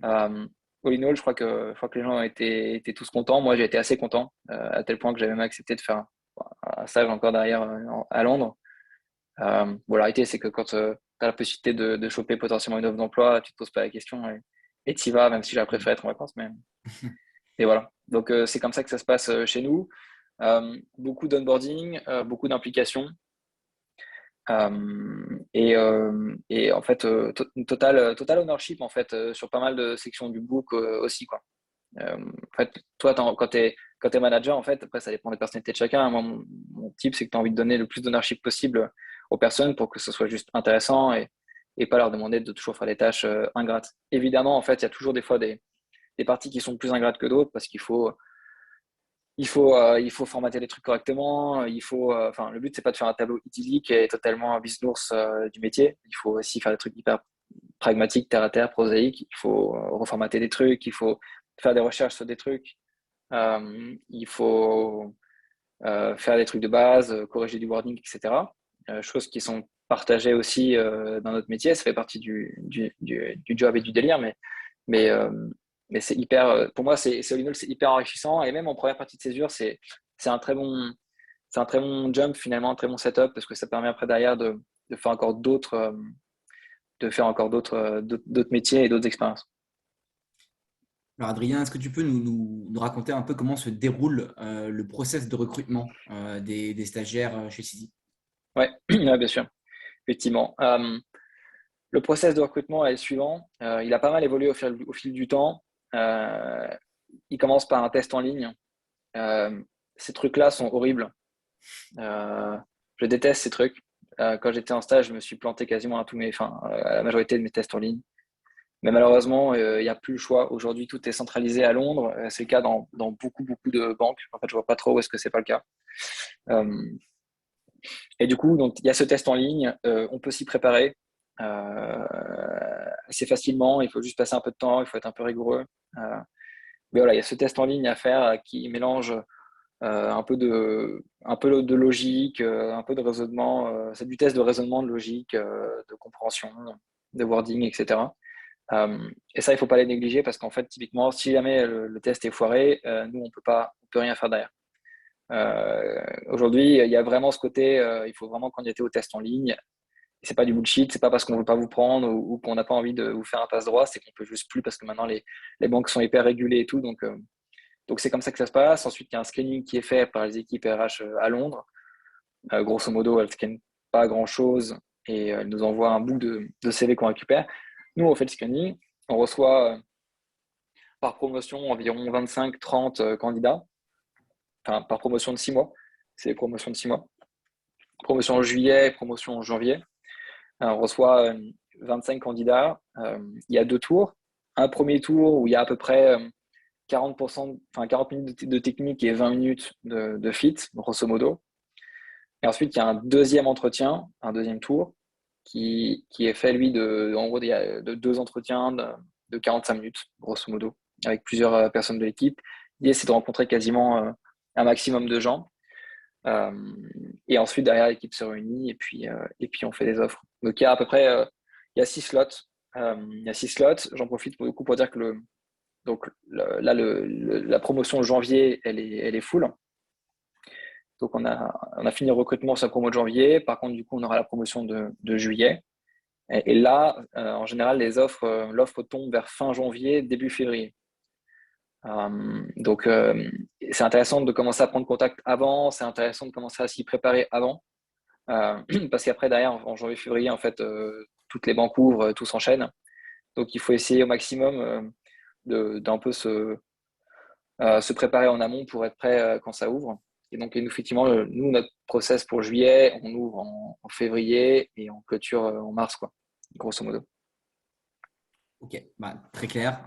Euh, All in all, je crois que les gens étaient tous contents. Moi, j'ai été assez content, à tel point que j'avais même accepté de faire un stage encore derrière à Londres. Bon, la réalité, c'est que quand tu as la possibilité de choper potentiellement une offre d'emploi, tu te poses pas la question et tu y vas, même si j'aurais préféré être en vacances. Et voilà. Donc, c'est comme ça que ça se passe chez nous. Beaucoup d'onboarding, beaucoup d'implication. Et en fait, total ownership en fait, sur pas mal de sections du book aussi, quoi. En fait, toi, quand tu es manager, en fait, après, ça dépend des personnalités de chacun. Moi, mon type, c'est que tu as envie de donner le plus d'ownership possible aux personnes pour que ce soit juste intéressant et pas leur demander de toujours faire des tâches ingrates. Évidemment, en fait, il y a toujours des fois des parties qui sont plus ingrates que d'autres parce il faut formater les trucs correctement. Enfin, le but, c'est pas de faire un tableau idyllique et totalement bisounours du métier. Il faut aussi faire des trucs hyper pragmatiques, terre à terre, prosaïques. Il faut reformater des trucs. Il faut faire des recherches sur des trucs. Il faut faire des trucs de base, corriger du wording, etc. Choses qui sont partagées aussi dans notre métier. Ça fait partie du job et du délire, mais, euh, mais c'est hyper, pour moi, c'est all in all, c'est hyper enrichissant. Et même en première partie de césure, c'est un très bon, c'est un très bon jump finalement, un très bon setup parce que ça permet après derrière de faire encore d'autres, d'autres métiers et d'autres expériences. Alors Adrien, est-ce que tu peux nous raconter un peu comment se déroule le process de recrutement des stagiaires chez Sisi? Ouais, ouais, bien sûr, effectivement. Le process de recrutement est le suivant. Il a pas mal évolué au fil du temps. Euh, il commence par un test en ligne. Euh, Ces trucs-là sont horribles. Euh, je déteste ces trucs. Quand j'étais en stage, je me suis planté quasiment à la majorité de mes tests en ligne. Mais malheureusement, il n'y a plus le choix. Aujourd'hui, tout est centralisé à Londres. C'est le cas dans beaucoup de banques. En fait, je vois pas trop où est-ce que c'est pas le cas. Euh, et du coup, donc, il y a ce test en ligne. On peut s'y préparer assez facilement. Il faut juste passer un peu de temps. Il faut être un peu rigoureux. Mais voilà, il y a ce test en ligne à faire qui mélange un peu de logique, un peu de raisonnement. C'est du test de raisonnement, de logique, de compréhension, de wording, etc. Et ça, il ne faut pas les négliger parce qu'en fait, typiquement, si jamais le test est foiré, nous, on peut rien faire derrière. Aujourd'hui, il y a vraiment ce côté, il faut vraiment candidater au test en ligne. C'est pas du bullshit, c'est pas parce qu'on veut pas vous prendre ou qu'on n'a pas envie de vous faire un passe droit, c'est qu'on peut juste plus parce que maintenant les banques sont hyper régulées et tout. Donc c'est comme ça que ça se passe. Ensuite, il y a un screening qui est fait par les équipes RH à Londres. Grosso modo, elles ne scannent pas grand-chose et elles nous envoient un bout de CV qu'on récupère. Nous, on fait le screening. On reçoit par promotion environ 25-30 candidats, enfin par promotion de 6 mois. C'est les promotions de 6 mois. Promotion en juillet, promotion en janvier. On reçoit 25 candidats. Il y a deux tours. Un premier tour où il y a à peu près 40%, enfin 40 minutes de technique et 20 minutes de fit, grosso modo. Et ensuite, il y a un deuxième entretien, un deuxième tour, qui est fait, lui, en gros, il y a de deux entretiens de 45 minutes, grosso modo, avec plusieurs personnes de l'équipe. L'idée, c'est de rencontrer quasiment un maximum de gens. Euh, et ensuite, derrière, l'équipe se réunit et puis on fait des offres. Donc, il y a à peu près il y a 6 slots. Il y a 6 slots. J'en profite pour, du coup, pour dire que la promotion de janvier, elle est full. Donc, on a fini le recrutement sur la promo de janvier. Par contre, du coup, on aura la promotion de juillet. Et là, en général, l'offre tombe vers fin janvier, début février. Donc, c'est intéressant de commencer à prendre contact avant. C'est intéressant de commencer à s'y préparer avant. Parce qu'après, derrière, en janvier, février, en fait, toutes les banques ouvrent, tout s'enchaîne. Donc, il faut essayer au maximum d'un peu se préparer en amont pour être prêt quand ça ouvre. Et donc, effectivement, nous, notre process pour juillet, on ouvre en février et on clôture en mars, quoi, grosso modo. Ok, bah, très clair.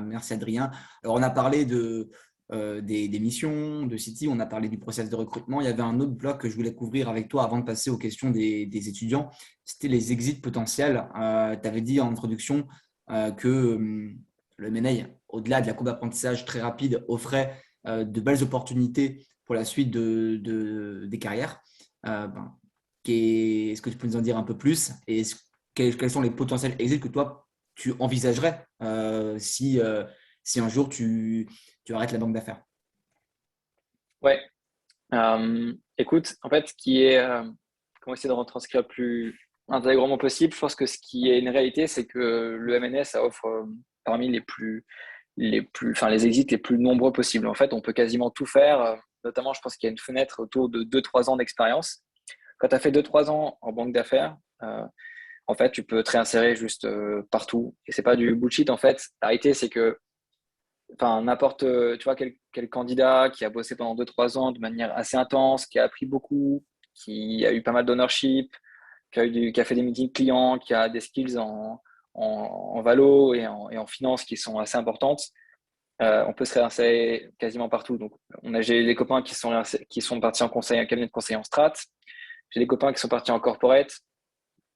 Merci Adrien. Alors, on a parlé des missions de City, on a parlé du process de recrutement. Il y avait un autre bloc que je voulais couvrir avec toi avant de passer aux questions des étudiants. C'était les exits potentiels. Tu avais dit en introduction que le M&A, au-delà de la courbe d'apprentissage très rapide, offrait de belles opportunités pour la suite des carrières. Ben, est-ce que tu peux nous en dire un peu plus et quels sont les potentiels exits que toi, tu envisagerais si un jour tu arrêtes la banque d'affaires? Ouais. Écoute, en fait, comment essayer de retranscrire le plus intégralement possible, je pense que ce qui est une réalité, c'est que le M&A, ça offre parmi enfin, les exits les plus nombreux possibles. En fait, on peut quasiment tout faire. Notamment, je pense qu'il y a une fenêtre autour de 2-3 ans d'expérience. Quand tu as fait 2-3 ans en banque d'affaires, en fait, tu peux te réinsérer juste partout. Et c'est pas du bullshit, en fait. La réalité, c'est que enfin, n'importe, tu vois, quel candidat qui a bossé pendant 2-3 ans de manière assez intense, qui a appris beaucoup, qui a eu pas mal d'ownership, qui a fait des meetings clients, qui a des skills en valo et en finance qui sont assez importantes, on peut se réinsérer quasiment partout. Donc, j'ai des copains qui sont partis en conseil, un cabinet de conseil en strat. J'ai des copains qui sont partis en corporate.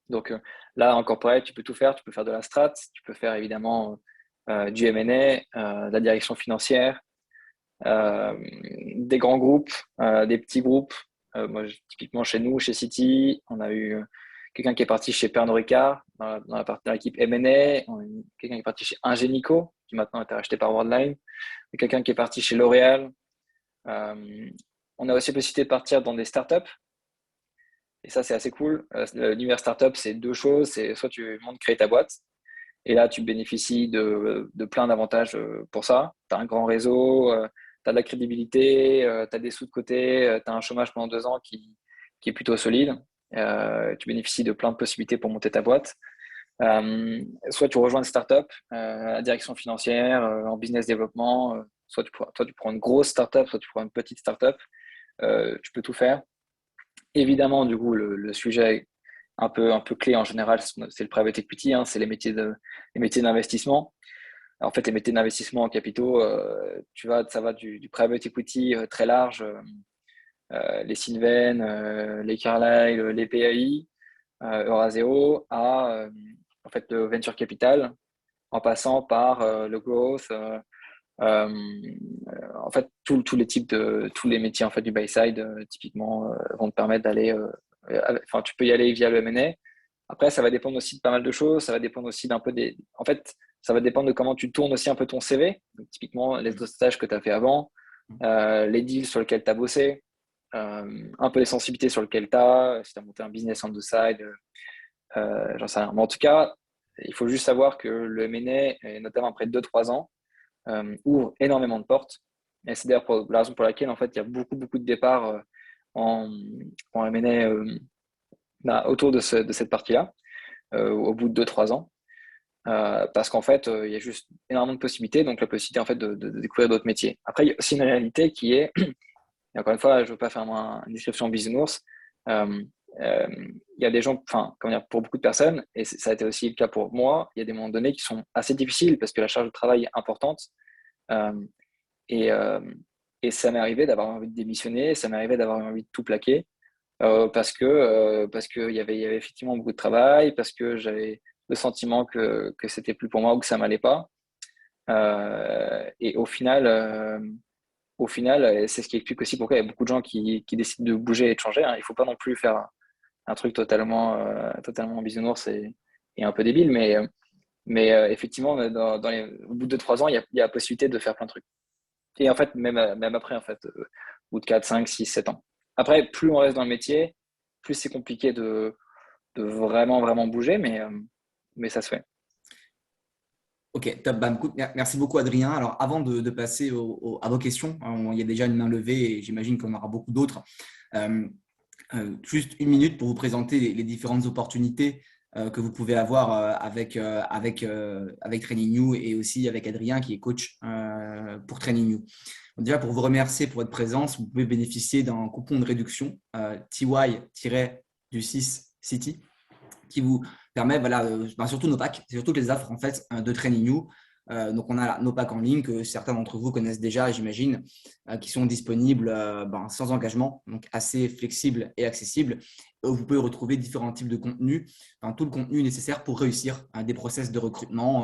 Donc là, en corporate, tu peux tout faire. Tu peux faire de la strat, tu peux faire évidemment du M&A, de la direction financière, des grands groupes, des petits groupes. Moi, typiquement chez nous, chez City, on a eu quelqu'un qui est parti chez Pernod Ricard dans l'équipe M&A, quelqu'un qui est parti chez Ingenico, qui maintenant a été racheté par Worldline, et quelqu'un qui est parti chez L'Oréal. On a aussi la possibilité de partir dans des startups. Et ça, c'est assez cool. L'univers startup, c'est deux choses. C'est soit tu montes créer ta boîte, et là, tu bénéficies de plein d'avantages pour ça. Tu as un grand réseau, tu as de la crédibilité, tu as des sous de côté, tu as un chômage pendant 2 ans qui est plutôt solide. Tu bénéficies de plein de possibilités pour monter ta boîte. Soit tu rejoins une startup à la direction financière, en business développement. Soit tu prends une grosse startup, soit tu prends une petite startup. Tu peux tout faire. Évidemment, du coup, le sujet un peu clé en général, c'est le private equity, hein, c'est les métiers d'investissement. En fait, les métiers d'investissement en capitaux, ça va du private equity très large, les Cinven, les Carlyle, les PAI, Eurazeo, en fait, le venture capital, en passant par le growth, en fait, tous les types tous les métiers en fait du buy side, typiquement, vont te permettre d'aller. Enfin, tu peux y aller via le M&A. Après, ça va dépendre aussi de pas mal de choses. Ça va dépendre aussi d'un peu des. En fait, ça va dépendre de comment tu tournes aussi un peu ton CV. Donc, typiquement, les autres stages que tu as fait avant, les deals sur lesquels tu as bossé, un peu les sensibilités sur lesquelles tu as, si tu as monté un business on the side, j'en sais rien. Mais en tout cas, il faut juste savoir que le M&A, et notamment après 2-3 ans, ouvre énormément de portes. Et c'est d'ailleurs la raison pour laquelle en fait, il y a beaucoup, beaucoup de départs en, en M&A autour de cette partie-là, au bout de 2-3 ans. Parce qu'en fait, il y a juste énormément de possibilités, donc la possibilité en fait, de découvrir d'autres métiers. Après, il y a aussi une réalité qui est, et encore une fois, je ne veux pas faire une description bisounours, il y a des gens, enfin, comment dire, pour beaucoup de personnes, et ça a été aussi le cas pour moi, il y a des moments donnés qui sont assez difficiles parce que la charge de travail est importante. Euh, et, euh, et ça m'est arrivé d'avoir envie de démissionner, ça m'est arrivé d'avoir envie de tout plaquer parce que il y avait effectivement beaucoup de travail, parce que j'avais le sentiment que c'était plus pour moi ou que ça m'allait pas. Et au final, c'est ce qui explique aussi pourquoi il y a beaucoup de gens qui décident de bouger et de changer, hein. Il faut pas non plus faire un truc totalement bisounours et un peu débile, mais effectivement, au bout de 3 ans, il y a la possibilité de faire plein de trucs. Et en fait, même après, en fait, au bout de 4, 5, 6, 7 ans. Après, plus on reste dans le métier, plus c'est compliqué de vraiment, vraiment bouger, mais ça se fait. Ok, top. Bah, écoute, merci beaucoup, Adrien. Alors, avant de passer à vos questions, il y a déjà une main levée et j'imagine qu'on aura beaucoup d'autres. Juste une minute pour vous présenter les différentes opportunités que vous pouvez avoir avec Training You et aussi avec Adrien qui est coach pour Training You. Donc, déjà, pour vous remercier pour votre présence, vous pouvez bénéficier d'un coupon de réduction TY-du6 City qui vous permet, voilà, surtout nos packs, c'est surtout les offres en fait de Training You. Donc, on a nos packs en ligne que certains d'entre vous connaissent déjà, j'imagine, qui sont disponibles sans engagement, donc assez flexibles et accessibles. Vous pouvez retrouver différents types de contenus, tout le contenu nécessaire pour réussir des process de recrutement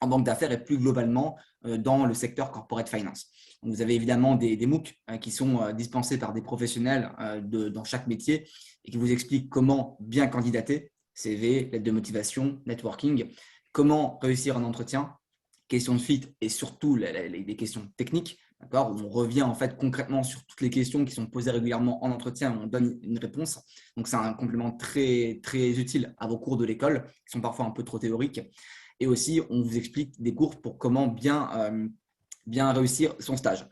en banque d'affaires et plus globalement dans le secteur corporate finance. Donc, vous avez évidemment des MOOC qui sont dispensés par des professionnels dans chaque métier et qui vous expliquent comment bien candidater, CV, lettre de motivation, networking, comment réussir un entretien, questions de fit et surtout les questions techniques. Où on revient en fait concrètement sur toutes les questions qui sont posées régulièrement en entretien et on donne une réponse. Donc, c'est un complément très, très utile à vos cours de l'école qui sont parfois un peu trop théoriques. Et aussi, on vous explique des cours pour comment bien réussir son stage,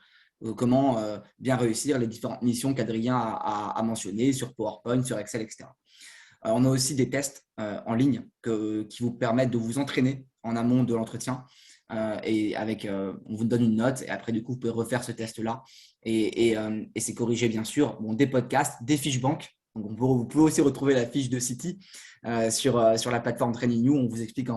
comment bien réussir les différentes missions qu'Adrien a mentionnées sur PowerPoint, sur Excel, etc. On a aussi des tests en ligne qui vous permettent de vous entraîner en amont de l'entretien. On vous donne une note et après, du coup, vous pouvez refaire ce test-là. Et c'est corrigé, bien sûr. Des podcasts, des fiches banques. Donc, vous pouvez aussi retrouver la fiche de City sur la plateforme TrainingView. On vous explique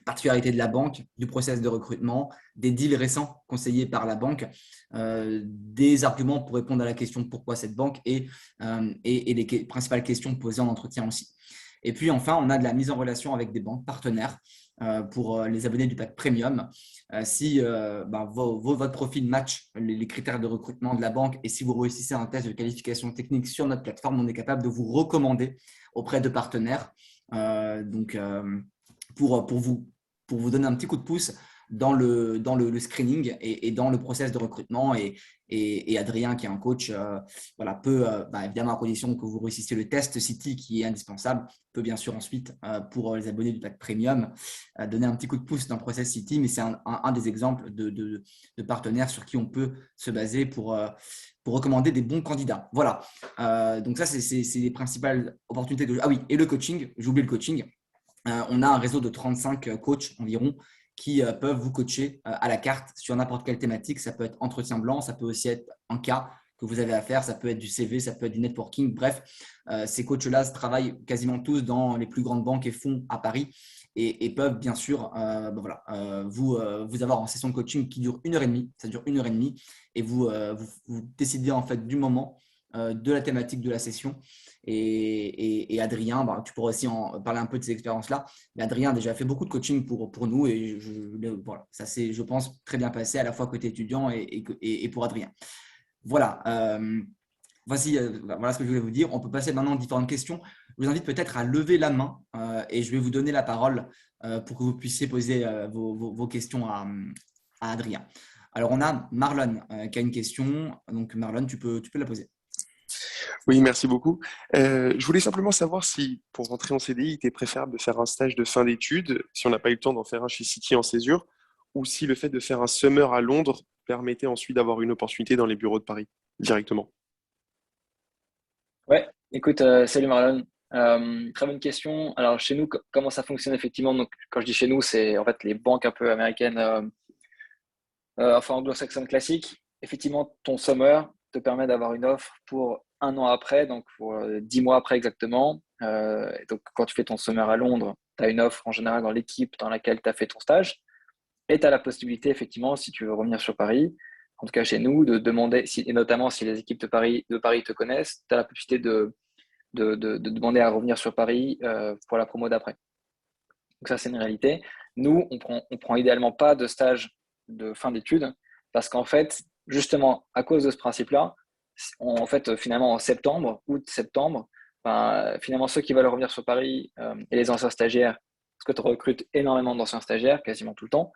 particularités de la banque, du process de recrutement, des deals récents conseillés par la banque, des arguments pour répondre à la question pourquoi cette banque et les principales questions posées en entretien aussi. Et puis enfin, on a de la mise en relation avec des banques partenaires pour les abonnés du pack premium. Si votre profil match les critères de recrutement de la banque et si vous réussissez un test de qualification technique sur notre plateforme, on est capable de vous recommander auprès de partenaires. Pour vous donner un petit coup de pouce dans le screening et dans le process de recrutement. Et Adrien, qui est un coach, peut, évidemment, à condition que vous réussissiez le test City qui est indispensable, peut bien sûr ensuite, pour les abonnés du pack premium, donner un petit coup de pouce dans le process City. Mais c'est un des exemples de partenaires sur qui on peut se baser pour recommander des bons candidats. Voilà. Donc ça, c'est les principales opportunités de… Ah oui, et le coaching, j'ai oublié le coaching. On a un réseau de 35 coachs environ qui peuvent vous coacher à la carte sur n'importe quelle thématique. Ça peut être entretien blanc, ça peut aussi être un cas que vous avez à faire, ça peut être du CV, ça peut être du networking. Bref, ces coachs-là travaillent quasiment tous dans les plus grandes banques et fonds à Paris et peuvent bien sûr vous avoir en session de coaching qui dure 1h30. Ça dure 1h30 et vous décidez en fait du moment de la thématique de la session. Et Adrien, tu pourrais aussi en parler un peu de ces expériences-là. Mais Adrien a déjà fait beaucoup de coaching pour nous et ça s'est, je pense, très bien passé à la fois côté étudiant et pour Adrien. Voilà, voilà ce que je voulais vous dire. On peut passer maintenant aux différentes questions. Je vous invite peut-être à lever la main et je vais vous donner la parole pour que vous puissiez poser vos questions à Adrien. Alors, on a Marlon qui a une question. Donc, Marlon, tu peux la poser. Oui, merci beaucoup. Je voulais simplement savoir si, pour rentrer en CDI, il était préférable de faire un stage de fin d'études, si on n'a pas eu le temps d'en faire un chez City en césure, ou si le fait de faire un summer à Londres permettait ensuite d'avoir une opportunité dans les bureaux de Paris directement. Ouais, écoute, salut Marlon. Très bonne question. Alors chez nous, comment ça fonctionne effectivement? Donc, quand je dis chez nous, c'est en fait les banques un peu américaines, enfin anglo-saxonnes classiques. Effectivement, ton summer te permet d'avoir une offre pour un an après, donc pour 10 mois après exactement. Donc quand tu fais ton summer à Londres, tu as une offre en général dans l'équipe dans laquelle tu as fait ton stage. Et tu as la possibilité, effectivement, si tu veux revenir sur Paris, en tout cas chez nous, de demander, et notamment si les équipes de Paris te connaissent, tu as la possibilité de demander à revenir sur Paris pour la promo d'après. Donc ça, c'est une réalité. Nous, on prend idéalement pas de stage de fin d'études parce qu'en fait, justement, à cause de ce principe-là, en fait, finalement, en septembre, août-septembre, finalement, ceux qui veulent revenir sur Paris et les anciens stagiaires, parce que tu recrutes énormément d'anciens stagiaires, quasiment tout le temps,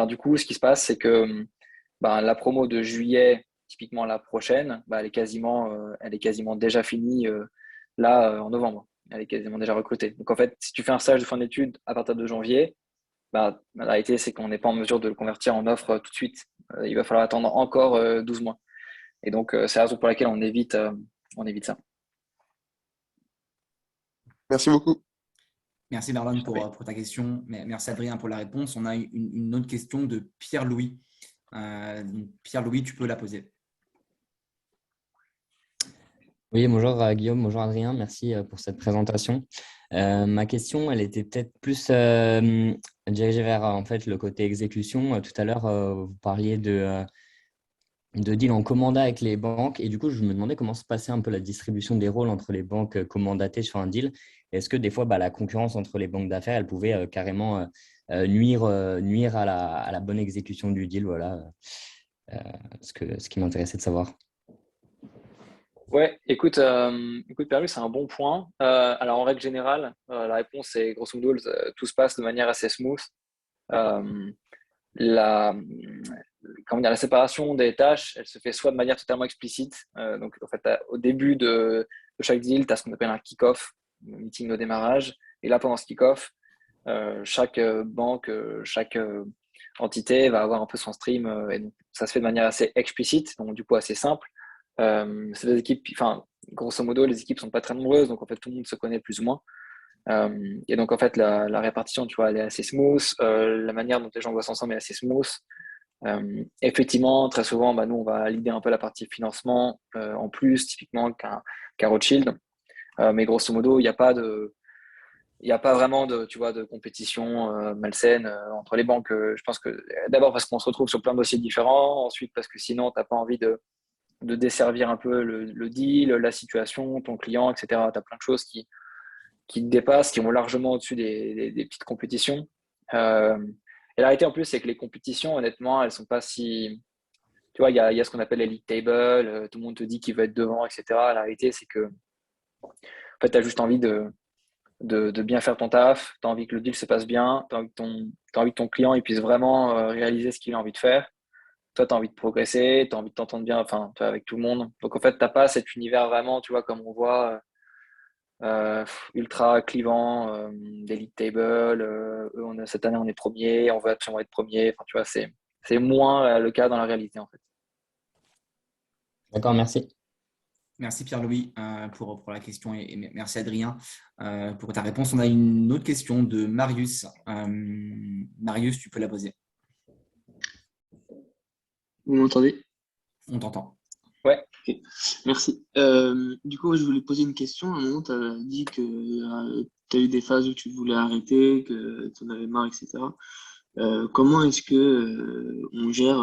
du coup, ce qui se passe, c'est que la promo de juillet, typiquement la prochaine, elle est quasiment déjà finie là en novembre. Elle est quasiment déjà recrutée. Donc en fait, si tu fais un stage de fin d'études à partir de janvier, la réalité, c'est qu'on n'est pas en mesure de le convertir en offre tout de suite. Il va falloir attendre encore 12 mois. Et donc, c'est la raison pour laquelle on évite ça. Merci beaucoup. Merci Marlon pour ta question. Merci Adrien pour la réponse. On a une autre question de Pierre-Louis. Pierre-Louis, tu peux la poser. Oui, bonjour Guillaume, bonjour Adrien, merci pour cette présentation. Ma question, elle était peut-être plus dirigée vers en fait, le côté exécution. Tout à l'heure, vous parliez de deal en commanda avec les banques et du coup, je me demandais comment se passait un peu la distribution des rôles entre les banques commandatées sur un deal. Est-ce que des fois, la concurrence entre les banques d'affaires, elle pouvait carrément nuire à la bonne exécution du deal? Voilà, ce qui m'intéressait de savoir. Ouais, écoute Perlu, c'est un bon point. Alors en règle générale, la réponse est grosso modo, tout se passe de manière assez smooth. Euh, la, comment dire, la séparation des tâches, elle se fait soit de manière totalement explicite. Donc en fait, au début de chaque deal, tu as ce qu'on appelle un kick-off, un meeting de démarrage. Et là, pendant ce kick-off, chaque banque, chaque entité va avoir un peu son stream. Et donc, ça se fait de manière assez explicite, donc du coup assez simple. C'est des équipes, enfin, grosso modo, les équipes sont pas très nombreuses, donc en fait, tout le monde se connaît plus ou moins. Et donc, en fait, la répartition, tu vois, elle est assez smooth. La manière dont les gens bossent ensemble est assez smooth. Effectivement, très souvent, nous, on va leader un peu la partie financement en plus, typiquement, qu'un Rothschild. Mais grosso modo, il n'y a pas vraiment de, tu vois, de compétition malsaine entre les banques. Je pense que d'abord parce qu'on se retrouve sur plein de dossiers différents, ensuite parce que sinon, tu n'as pas envie de desservir un peu le deal, la situation, ton client, etc. Tu as plein de choses qui te dépassent, qui vont largement au-dessus des petites compétitions. Euh, et la réalité en plus, c'est que les compétitions, honnêtement, elles sont pas si. Tu vois, il y a ce qu'on appelle les league tables, tout le monde te dit qu'il veut être devant, etc. La réalité, c'est que en fait, tu as juste envie de bien faire ton taf, tu as envie que le deal se passe bien, tu as envie que ton client il puisse vraiment réaliser ce qu'il a envie de faire. Toi, tu as envie de progresser, tu as envie de t'entendre bien enfin, avec tout le monde. Donc, en fait, tu n'as pas cet univers vraiment, tu vois, comme on voit, ultra clivant, des league tables. Cette année, on est premier, on veut absolument être premier. Enfin, tu vois, c'est moins le cas dans la réalité, en fait. D'accord, merci. Merci Pierre-Louis pour la question et merci Adrien pour ta réponse. On a une autre question de Marius. Marius, tu peux la poser. Vous m'entendez? On t'entend. Ouais. Ok, merci. Du coup, je voulais poser une question. À un moment, tu as dit que tu as eu des phases où tu voulais arrêter, que tu en avais marre, etc. Comment est-ce que on gère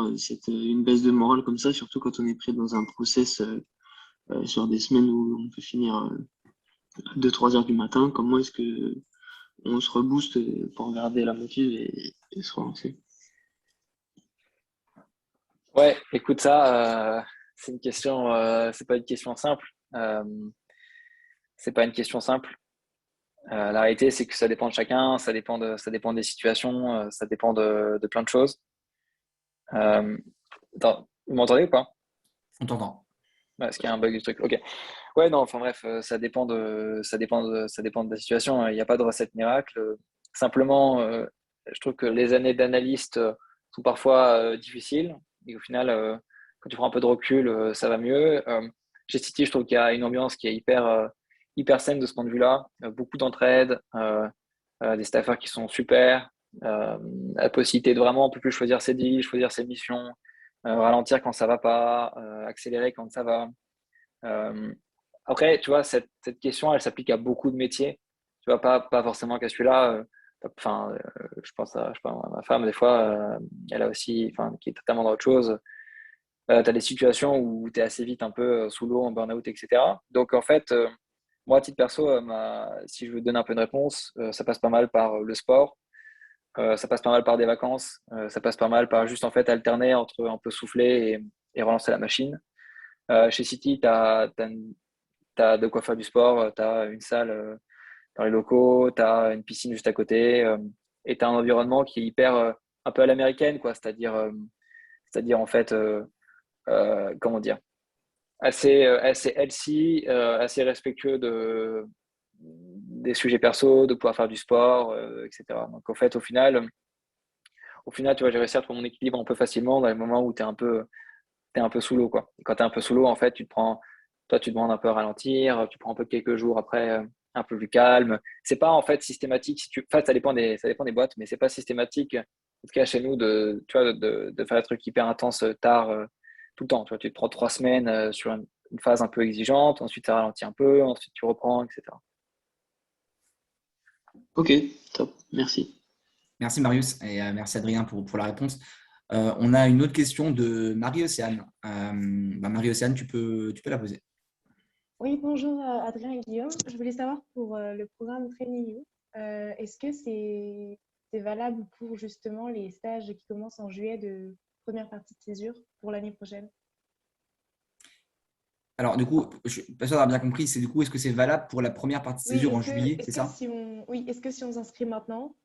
une baisse de morale comme ça, surtout quand on est pris dans un process sur des semaines où on peut finir à 2-3 heures du matin? Comment est-ce que on se rebooste pour garder la motive et se relancer? Ouais, écoute, ça, c'est une question, c'est pas une question simple. C'est pas une question simple. La réalité, c'est que ça dépend de chacun, ça dépend des situations, ça dépend de plein de choses. Attends, vous m'entendez ou pas? On t'entend. Ouais, est-ce qu'il y a un bug du truc? Ok. Ouais, non, enfin bref, ça dépend de la situation. Il n'y a pas de recette miracle. Simplement, je trouve que les années d'analyste sont parfois difficiles. Et au final, quand tu prends un peu de recul, ça va mieux. Chez City, je trouve qu'il y a une ambiance qui est hyper saine de ce point de vue-là. Beaucoup d'entraide, des staffers qui sont super. La possibilité de vraiment un peu plus choisir ses deals, choisir ses missions, ralentir quand ça va pas, accélérer quand ça va. Euh, Après, tu vois, cette question, elle s'applique à beaucoup de métiers. Tu vois, pas forcément qu'à celui-là. Enfin, je sais pas, à ma femme, des fois, elle a aussi, enfin, qui est totalement dans autre chose. Tu as des situations où tu es assez vite un peu sous l'eau, en burn-out, etc. Donc, en fait, moi, à titre perso, si je veux te donner un peu de réponse, ça passe pas mal par le sport, ça passe pas mal par des vacances, ça passe pas mal par juste en fait alterner entre un peu souffler et relancer la machine. Chez City, tu as de quoi faire du sport, tu as une salle dans les locaux, tu as une piscine juste à côté, et tu as un environnement qui est hyper un peu à l'américaine, quoi. C'est-à-dire en fait, comment dire, assez healthy, assez respectueux des sujets perso, de pouvoir faire du sport, etc. Donc en fait, au final, tu vois, j'ai réussi à trouver mon équilibre un peu facilement dans les moments où t'es un peu sous l'eau, quoi. Et quand tu es un peu sous l'eau, en fait, toi, tu demandes un peu à ralentir, tu prends un peu quelques jours après, un peu plus calme. C'est pas en fait systématique. En fait, ça dépend des boîtes, mais c'est pas systématique. En tout cas, chez nous, tu vois, de faire des trucs hyper intenses tard, tout le temps. Tu vois, tu te prends 3 semaines une phase un peu exigeante, ensuite ça ralentit un peu, ensuite tu reprends, etc. Ok, top, merci. Merci Marius et merci Adrien pour la réponse. On a une autre question de Marie-Océane. Marie-Océane, tu peux la poser. Oui, bonjour Adrien et Guillaume. Je voulais savoir pour le programme Training You, est-ce que c'est valable pour justement les stages qui commencent en juillet de première partie de césure pour l'année prochaine? Alors, du coup, je suis pas sûr d'avoir bien compris. C'est du coup, est-ce que c'est valable pour la première partie de Oui, césure en juillet, c'est ça? est-ce que si on s'inscrit maintenant,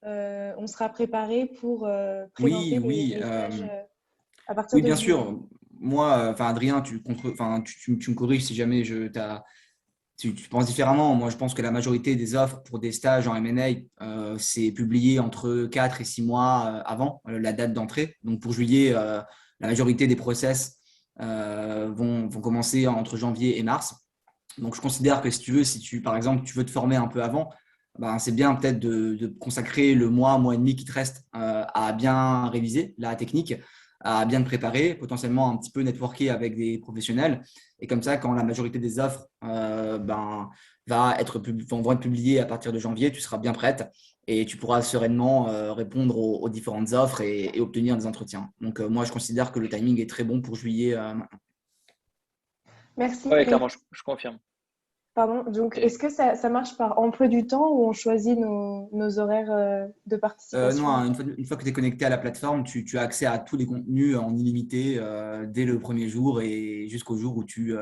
on sera préparé pour Oui, présenter oui. les stages à partir Oui, de bien juillet? sûr. Moi, Adrien, tu me corriges si jamais tu penses différemment. Moi, je pense que la majorité des offres pour des stages en M&A, c'est publié entre 4 et 6 mois avant la date d'entrée. Donc, pour juillet, la majorité des process vont commencer entre janvier et mars. Donc, je considère que si par exemple, tu veux te former un peu avant, ben, c'est bien peut-être de consacrer le mois et demi qui te reste à bien réviser la technique, à bien te préparer, potentiellement un petit peu networker avec des professionnels. Et comme ça, quand la majorité des offres vont être publiées à partir de janvier, tu seras bien prête et tu pourras sereinement répondre aux différentes offres et obtenir des entretiens. Donc, moi, je considère que le timing est très bon pour juillet maintenant. Merci. Oui, Et clairement, je confirme. pardon, donc Et, est-ce que ça marche par emploi du temps ou on choisit nos horaires de Non, participation? une fois que tu es connecté à la plateforme, tu as accès à tous les contenus en illimité dès le premier jour et jusqu'au jour où tu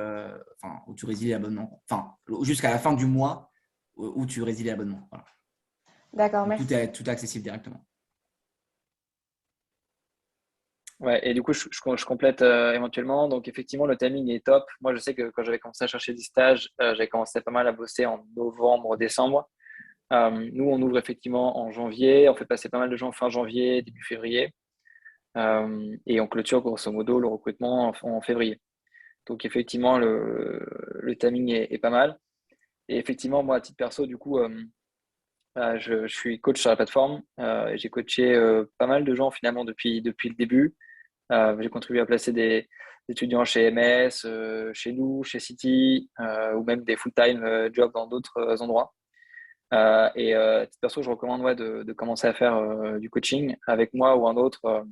résilies l'abonnement. Enfin, jusqu'à la fin du mois où tu résilies l'abonnement. Voilà. D'accord, Donc, merci. tout est accessible directement. ouais, et du coup, je complète éventuellement. Donc, effectivement, le timing est top. Moi, je sais que quand j'avais commencé à chercher des stages, j'avais commencé pas mal à bosser en novembre, décembre. Nous, on ouvre effectivement en janvier. On fait passer pas mal de gens fin janvier, début février. Et on clôture grosso modo le recrutement en février. Donc, effectivement, le timing est pas mal. Et effectivement, moi, à titre perso, du coup, je suis coach sur la plateforme. J'ai coaché pas mal de gens finalement depuis le début. J'ai contribué à placer des étudiants chez MS, chez nous, chez City, ou même des full-time jobs dans d'autres endroits. À titre perso, je recommande de commencer à faire du coaching avec moi ou un autre,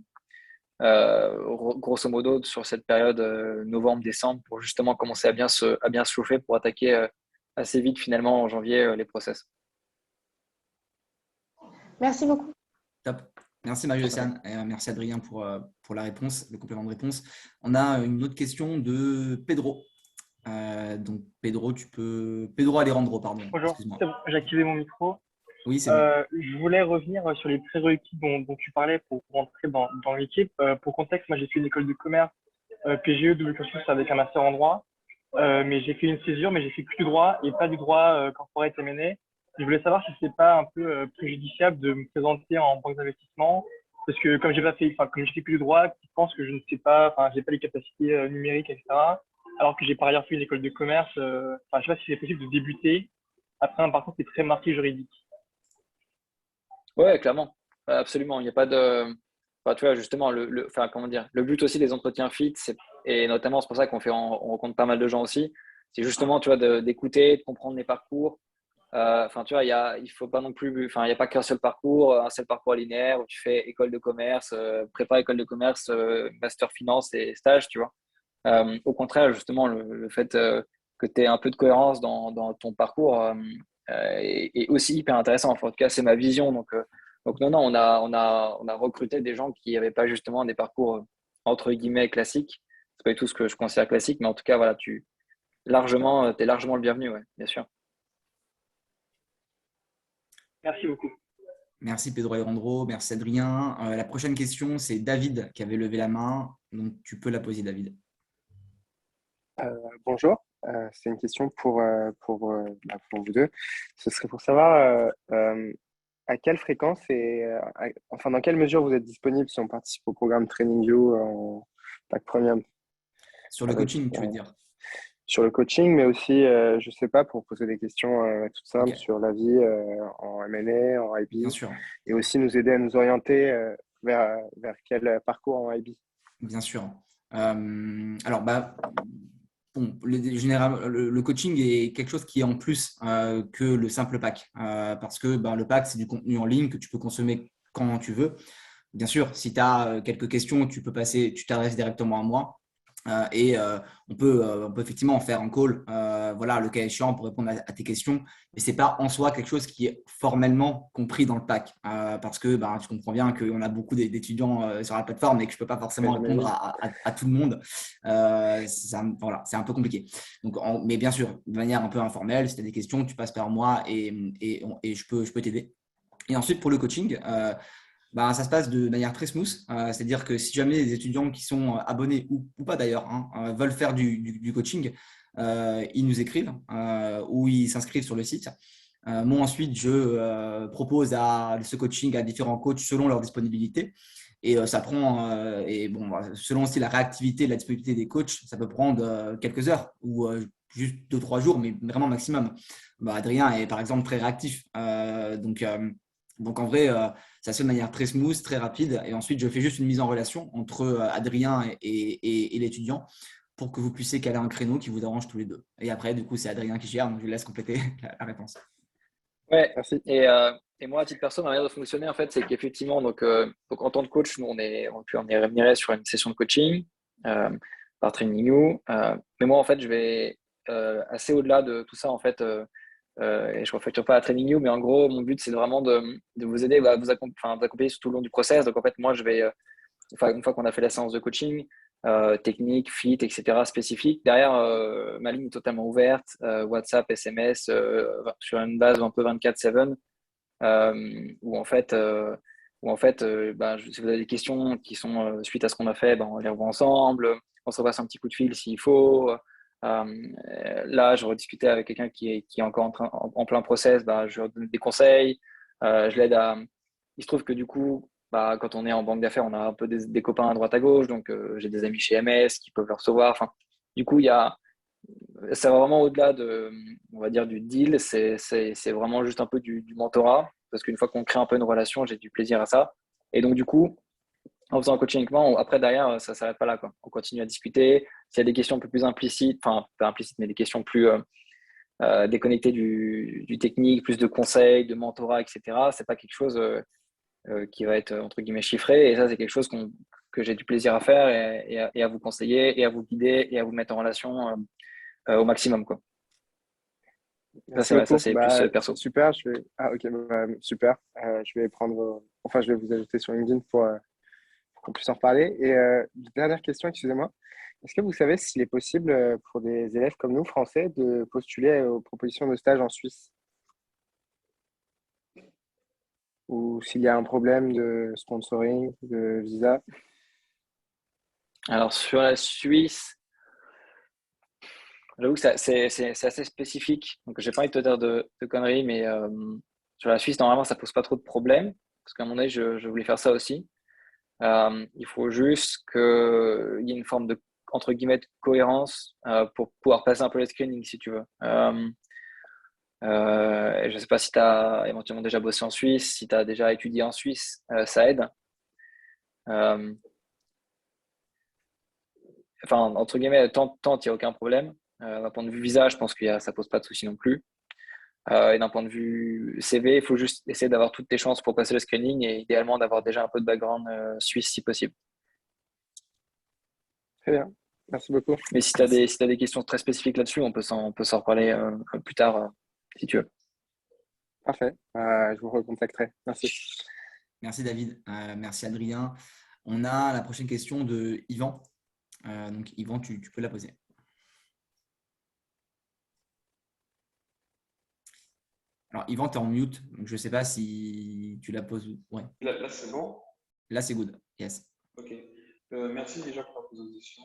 grosso modo, sur cette période novembre-décembre, pour justement commencer à bien se chauffer pour attaquer assez vite finalement en janvier les process. Merci beaucoup. Top. Merci Marie-Océane et merci Adrien pour la réponse, le complément de réponse. On a une autre question de Pedro. Donc Pedro Alejandro, pardon. Bonjour, Excuse-moi. c'est bon, j'ai activé mon micro. Oui, c'est bon. Je voulais revenir sur les prérequis dont tu parlais pour rentrer dans l'équipe. Pour contexte, moi j'ai fait une école de commerce PGE, double cursus avec un master en droit. Mais j'ai fait une césure, mais j'ai fait que du droit et pas du droit corporate M&A. Je voulais savoir si c'est pas un peu préjudiciable de me présenter en banque d'investissement, parce que comme j'ai pas fait, enfin comme j'ai fait que du droit, ils pensent que je ne sais pas, enfin j'ai pas les capacités numériques, etc. Alors que j'ai par ailleurs fait une école de commerce. Enfin, je sais pas si c'est possible de débuter après un parcours qui est très marqué juridique. Ouais, clairement. Absolument. Il n'y a pas de. Enfin, tu vois, justement, enfin, comment dire, le but aussi des entretiens fit, et notamment, c'est pour ça on rencontre pas mal de gens aussi, c'est justement, tu vois, d'écouter, de comprendre les parcours. Enfin, tu vois, il faut pas non plus, enfin, il n'y a pas qu'un seul parcours, un seul parcours linéaire où tu fais école de commerce, prépa école de commerce, master finance et stage, tu vois. Au contraire, justement, le fait que tu aies un peu de cohérence dans ton parcours est aussi hyper intéressant. Enfin, en tout cas, c'est ma vision. Donc non, on a recruté des gens qui n'avaient pas justement des parcours entre guillemets classiques. C'est pas du tout ce que je considère classique, mais en tout cas, voilà, t'es largement le bienvenu, ouais, bien sûr. Merci beaucoup. Merci Pedro Alejandro, merci Adrien. La prochaine question, c'est David qui avait levé la main. Donc, tu peux la poser, David. Bonjour, c'est une question pour vous deux. Ce serait pour savoir à quelle fréquence enfin dans quelle mesure vous êtes disponible si on participe au programme Training You en Pack Premium Sur le avec, coaching, tu veux dire? sur le coaching, mais aussi, je sais pas, pour poser des questions toutes simples Ok, sur la vie en M&A, en bien IB, sûr. et aussi nous aider à nous orienter vers quel parcours en IB. Bien sûr. Alors, bon, le coaching est quelque chose qui est en plus que le simple pack. Parce que le pack, c'est du contenu en ligne que tu peux consommer quand tu veux. Bien sûr, si tu as quelques questions, tu t'adresses directement à moi. On peut effectivement en faire un call, voilà, le cas échéant pour répondre à tes questions, mais ce n'est pas en soi quelque chose qui est formellement compris dans le pack, parce que tu comprends bien qu'on a beaucoup d'étudiants sur la plateforme et que je ne peux pas forcément répondre à tout le monde. Voilà, c'est un peu compliqué. Donc, mais bien sûr, de manière un peu informelle, si tu as des questions, tu passes par moi et je peux t'aider. Et ensuite, pour le coaching, ça se passe de manière très smooth. C'est-à-dire que si jamais les étudiants qui sont abonnés ou pas d'ailleurs veulent faire du coaching, ils nous écrivent ou ils s'inscrivent sur le site. Moi, ensuite, je propose ce coaching à différents coachs selon leur disponibilité. Et ça prend, selon aussi la réactivité et la disponibilité des coachs, ça peut prendre quelques heures ou juste 2-3 jours, mais vraiment maximum. Adrien est par exemple très réactif. Donc en vrai, ça se fait de manière très smooth, très rapide. Et ensuite, je fais juste une mise en relation entre Adrien et l'étudiant pour que vous puissiez caler un créneau qui vous arrange tous les deux. Et après, du coup, c'est Adrien qui gère, donc je lui laisse compléter la réponse. Ouais, Merci. et moi, à titre perso, ma manière de fonctionner, en fait, c'est qu'effectivement, donc en tant que coach, nous, on est rémunéré sur une session de coaching par TrainingView. Mais moi, en fait, je vais assez au-delà de tout ça, en fait, et je ne refacture pas à TrainingView, mais en gros, mon but, c'est vraiment de vous aider, vous accompagner tout le long du process. Donc, en fait, moi, je vais, une fois qu'on a fait la séance de coaching, technique, fit, etc., spécifique, derrière, ma ligne est totalement ouverte, WhatsApp, SMS, sur une base un peu 24/7, où en fait, si vous avez des questions qui sont suite à ce qu'on a fait, on les revoit ensemble, on se repasse un petit coup de fil s'il faut. Là, je rediscutais avec quelqu'un qui est encore en plein process, je lui donne des conseils, je l'aide à… Il se trouve que du coup, quand on est en banque d'affaires, on a un peu des copains à droite à gauche, donc j'ai des amis chez MS qui peuvent le recevoir. Enfin, du coup, ça va vraiment au-delà on va dire, du deal, c'est vraiment juste un peu du mentorat, parce qu'une fois qu'on crée un peu une relation, j'ai du plaisir à ça. Et donc, du coup, en faisant un coaching avec moi, après, derrière, ça ne s'arrête pas là, quoi. On continue à discuter. S'il y a des questions un peu plus implicites, enfin, pas implicites, mais des questions plus déconnectées du technique, plus de conseils, de mentorat, etc., c'est pas quelque chose qui va être, entre guillemets, chiffré. Et ça, c'est quelque chose que j'ai du plaisir à faire et à vous conseiller, et à vous guider, et à vous mettre en relation au maximum, quoi. Merci beaucoup. Ça, c'est plus perso. Super. Ok, super. Je vais je vais vous ajouter sur LinkedIn pour qu'on puisse en reparler. Et dernière question, excusez-moi. Est-ce que vous savez s'il est possible pour des élèves comme nous, français, de postuler aux propositions de stage en Suisse? Ou s'il y a un problème de sponsoring, de visa? Alors, sur la Suisse, j'avoue que c'est assez spécifique. Donc, j'ai pas envie de te dire de conneries, mais sur la Suisse, normalement, ça pose pas trop de problèmes. Parce qu'à mon avis, je voulais faire ça aussi. Il faut juste qu'il y ait une forme de, entre guillemets, de cohérence pour pouvoir passer un peu le screening, si tu veux. Je ne sais pas si tu as éventuellement déjà bossé en Suisse, si tu as déjà étudié en Suisse, ça aide. Enfin, entre guillemets, tant il n'y a aucun problème. D'un point de vue visa, je pense que ça ne pose pas de souci non plus. Et d'un point de vue CV, il faut juste essayer d'avoir toutes tes chances pour passer le screening et idéalement d'avoir déjà un peu de background suisse si possible. Très bien. Merci beaucoup. Mais si tu as des questions très spécifiques là-dessus, on peut s'en reparler plus tard si tu veux. Parfait. Je vous recontacterai. Merci. Merci David. Merci Adrien. On a la prochaine question de Yvan. Donc Yvan, tu peux la poser. Alors Yvan, tu es en mute, donc je ne sais pas si tu la poses. Ouais. Là, c'est bon? Là, c'est good. Yes. Ok. Merci déjà pour la présentation.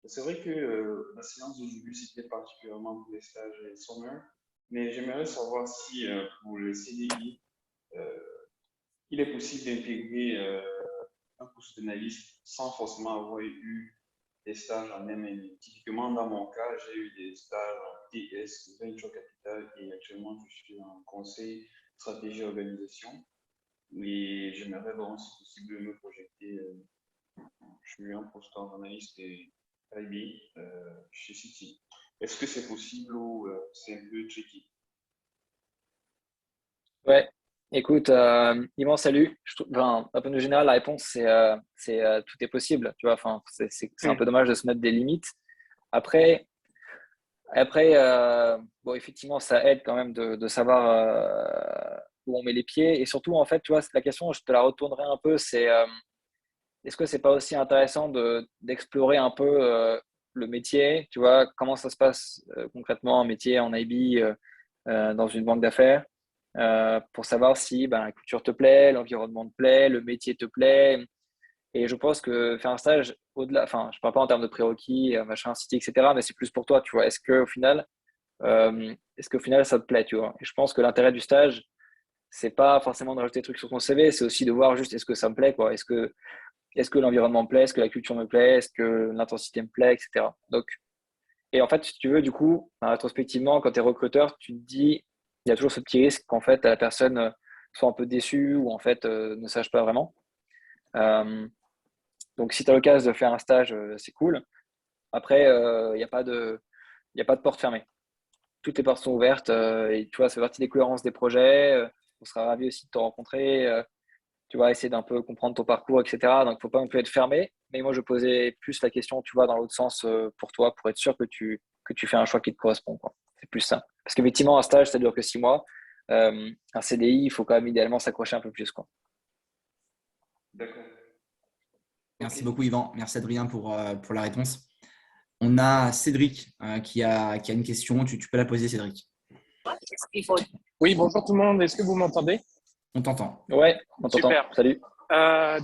C'est vrai que la séance d'aujourd'hui, c'était particulièrement pour les stages et summer, mais j'aimerais savoir si pour le CDI, il est possible d'intégrer un poste d'analyste sans forcément avoir eu des stages en M&A. Typiquement, dans mon cas, j'ai eu des stages en TS, Venture Capital, et actuellement, je suis en conseil, stratégie, organisation. Mais j'aimerais voir si possible me projeter. Je suis un poste en analyste et IB chez City. Est-ce que c'est possible ou c'est un peu tricky? Ouais, écoute, Yvan, salut. Enfin, d'un point de vue général, la réponse, c'est tout est possible. Tu vois, enfin, c'est un peu dommage de se mettre des limites. Après, bon, effectivement, ça aide quand même de savoir où on met les pieds. Et surtout, en fait, tu vois, la question, je te la retournerai un peu, c'est est-ce que c'est pas aussi intéressant d'explorer un peu le métier, tu vois, comment ça se passe concrètement, un métier en IB dans une banque d'affaires, pour savoir si ben, la culture te plaît, l'environnement te plaît, le métier te plaît. Et je pense que faire un stage au-delà, enfin, je ne parle pas en termes de prérequis, machin, city, etc., mais c'est plus pour toi, tu vois. Est-ce qu'au final, ça te plaît, tu vois? Et je pense que l'intérêt du stage, c'est pas forcément de rajouter des trucs sur ton CV, c'est aussi de voir juste est-ce que ça me plaît, quoi. Est-ce que l'environnement me plaît, est-ce que la culture me plaît, est-ce que l'intensité me plaît, etc. Donc, et en fait, si tu veux, du coup, rétrospectivement, quand tu es recruteur, tu te dis, il y a toujours ce petit risque qu'en fait, la personne soit un peu déçue ou en fait ne sache pas vraiment. Euh, donc, si tu as l'occasion de faire un stage, c'est cool. Après, il y a pas de porte fermée. Toutes les portes sont ouvertes et tu vois, ça fait partie des cohérences des projets. On sera ravis aussi de te rencontrer. Tu vois, essayer d'un peu comprendre ton parcours, etc. Donc, il ne faut pas non plus être fermé. Mais moi, je posais plus la question, tu vois, dans l'autre sens pour toi, pour être sûr que tu fais un choix qui te correspond, quoi. C'est plus ça. Parce qu'effectivement, un stage, ça dure que 6 mois. Un CDI, il faut quand même idéalement s'accrocher un peu plus, quoi. D'accord. Merci Ok. beaucoup, Yvan. Merci, Adrien, pour la réponse. On a Cédric qui a une question. Tu peux la poser, Cédric. Oui, bonjour tout le monde. Est-ce que vous m'entendez? On t'entend. Ouais, on t'entend. Super. Salut.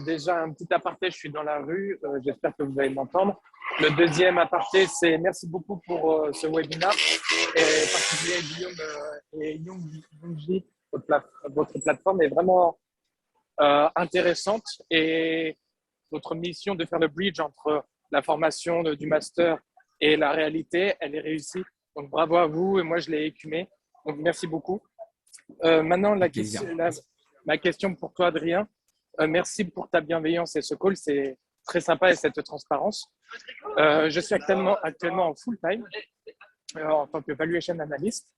Déjà, un petit aparté, je suis dans la rue. J'espère que vous allez m'entendre. Le deuxième aparté, c'est merci beaucoup pour ce webinaire. Et particulier Guillaume et Youngji, votre plateforme est vraiment intéressante. Et votre mission de faire le bridge entre la formation du master et la réalité, elle est réussie. Donc bravo à vous. Et moi, je l'ai écumé. Donc merci beaucoup. Maintenant, ma question pour toi, Adrien. Merci pour ta bienveillance et ce call, c'est très sympa et cette transparence. Je suis actuellement en full time en tant que valuation analyst.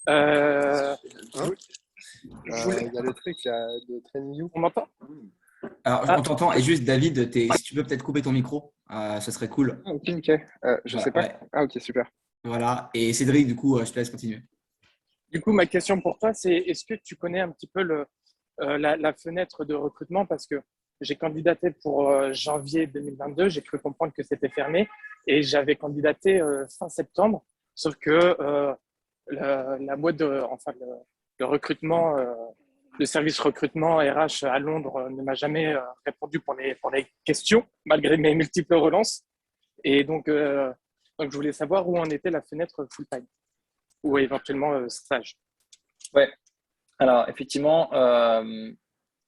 Il y a le truc là, de TrainingView. On m'entend? Alors, on t'entend. Et juste, David, si tu peux peut-être couper ton micro, ce serait cool. Ah, ok. Je sais pas. Ouais. Ah, ok, super. Voilà. Et Cédric, du coup, je te laisse continuer. Du coup, ma question pour toi, c'est est-ce que tu connais un petit peu la fenêtre de recrutement? Parce que j'ai candidaté pour janvier 2022, j'ai cru comprendre que c'était fermé et j'avais candidaté fin septembre, sauf que la boîte le recrutement, le service recrutement RH à Londres ne m'a jamais répondu pour les questions, malgré mes multiples relances. Et donc je voulais savoir où en était la fenêtre full-time ou éventuellement stage. Ouais. Alors, effectivement,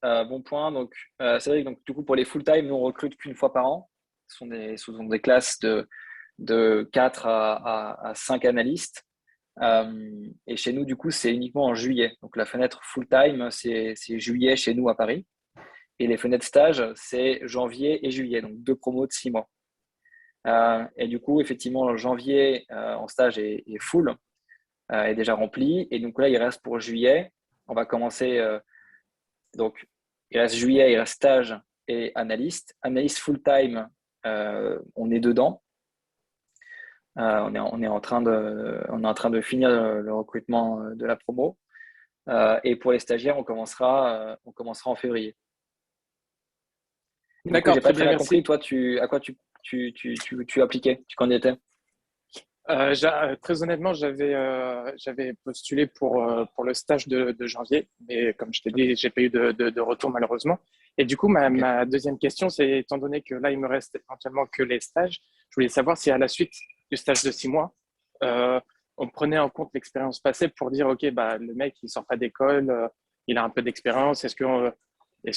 bon point. Donc, c'est vrai que donc, du coup, pour les full-time, nous, on recrute qu'une fois par an. Ce sont des classes de 4 à 5 analystes. Et chez nous, du coup, c'est uniquement en juillet. Donc, la fenêtre full-time, c'est juillet chez nous à Paris. Et les fenêtres stage, c'est janvier et juillet. Donc, 2 promos de 6 mois. Et du coup, effectivement, janvier en stage est full, est déjà rempli. Et donc là, il reste pour juillet. On va commencer. Donc, il reste juillet, il reste stage et analyste. Analyste full-time, on est dedans. On est en train de finir le recrutement de la promo. Et pour les stagiaires, on commencera en février. D'accord, j'ai pas très bien merci. compris. Toi, à quoi tu appliquais, tu candidatais? Très honnêtement, j'avais postulé pour le stage de janvier, mais comme je t'ai dit, j'ai pas eu de retour malheureusement. Et du coup, ma deuxième question, c'est étant donné que là, il me reste éventuellement que les stages, je voulais savoir si à la suite du stage de 6 mois, on prenait en compte l'expérience passée pour dire, OK, bah, le mec, il sort pas d'école, il a un peu d'expérience. Est-ce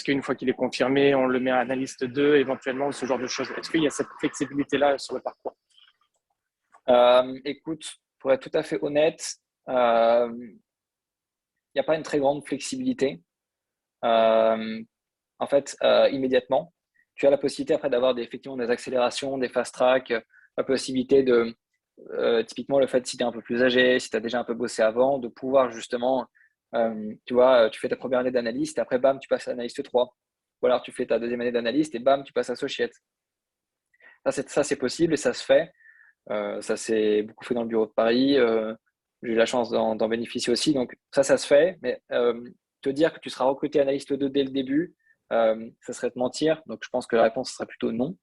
qu'une fois qu'il est confirmé, on le met à analyste 2, éventuellement, ce genre de choses? Est-ce qu'il y a cette flexibilité-là sur le parcours? Écoute, pour être tout à fait honnête, il n'y a pas une très grande flexibilité. En fait, immédiatement, tu as la possibilité après d'avoir effectivement des accélérations, des fast track la possibilité de, typiquement le fait si tu es un peu plus âgé, si tu as déjà un peu bossé avant, de pouvoir justement, tu vois, tu fais ta première année d'analyste, après bam, tu passes à analyste 3. Ou alors tu fais ta deuxième année d'analyste et bam, tu passes à associate. Ça, c'est possible et ça se fait. Ça s'est beaucoup fait dans le bureau de Paris. J'ai eu la chance d'en bénéficier aussi. Donc ça se fait. Mais te dire que tu seras recruté analyste 2 dès le début, ça serait te mentir. Donc je pense que la réponse sera plutôt non.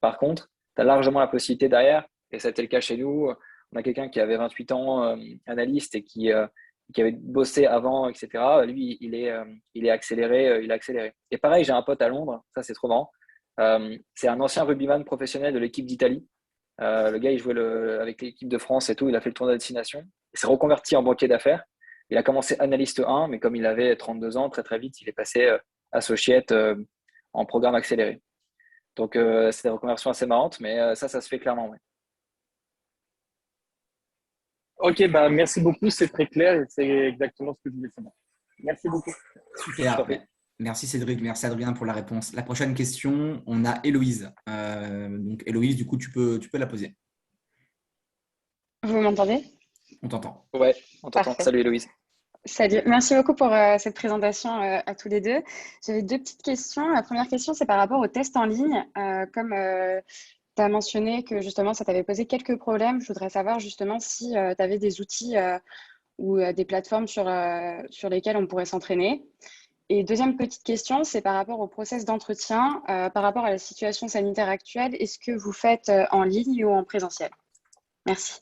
Par contre, tu as largement la possibilité derrière, et ça a été le cas chez nous. On a quelqu'un qui avait 28 ans, analyste, et qui avait bossé avant, etc. Lui, il est accéléré, il a accéléré. Et pareil, j'ai un pote à Londres, ça c'est trop marrant. C'est un ancien rugbyman professionnel de l'équipe d'Italie. Le gars, il jouait avec l'équipe de France et tout, il a fait le tournoi de destination. Il s'est reconverti en banquier d'affaires. Il a commencé analyste 1, mais comme il avait 32 ans, très très vite, il est passé associate en programme accéléré. Donc, c'est des reconversions assez marrantes, mais ça se fait clairement. Ouais. Ok, bah, merci beaucoup, c'est très clair et c'est exactement ce que je voulais savoir. Merci beaucoup. Super. Merci Cédric, merci Adrien pour la réponse. La prochaine question, on a Héloïse. Donc Héloïse, du coup, tu peux la poser. Vous m'entendez? On t'entend. Ouais, on t'entend. Parfait. Salut Héloïse. Salut, merci beaucoup pour cette présentation à tous les deux. J'avais deux petites questions. La première question, c'est par rapport aux tests en ligne. Comme tu as mentionné que justement, ça t'avait posé quelques problèmes, je voudrais savoir justement si tu avais des outils ou des plateformes sur lesquelles on pourrait s'entraîner. Et deuxième petite question, c'est par rapport au process d'entretien, par rapport à la situation sanitaire actuelle, est-ce que vous faites en ligne ou en présentiel? Merci.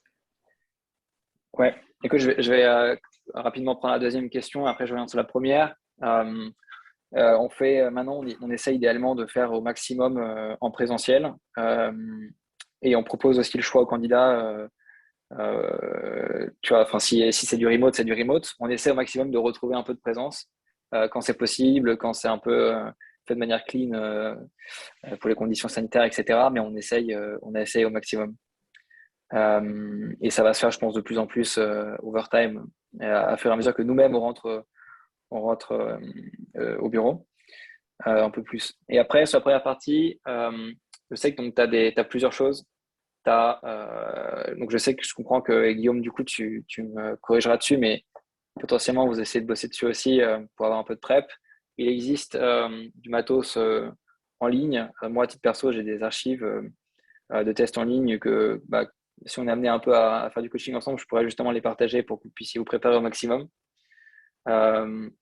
Ouais, écoute, je vais rapidement prendre la deuxième question, après je reviens sur la première. On fait maintenant, on essaie idéalement de faire au maximum en présentiel, et on propose aussi le choix aux candidats. Tu vois, enfin, si c'est du remote, c'est du remote. On essaie au maximum de retrouver un peu de présence quand c'est possible, quand c'est un peu fait de manière clean pour les conditions sanitaires, etc. Mais on essaye au maximum. Et ça va se faire, je pense, de plus en plus overtime, à fur et à mesure que nous-mêmes on rentre au bureau un peu plus. Et après, sur la première partie, je sais que tu as plusieurs choses. Donc je sais que je comprends que Guillaume, du coup, tu me corrigeras dessus, mais potentiellement, vous essayez de bosser dessus aussi pour avoir un peu de prep. Il existe du matos en ligne. Moi, à titre perso, j'ai des archives de tests en ligne que si on est amené un peu à faire du coaching ensemble, je pourrais justement les partager pour que vous puissiez vous préparer au maximum.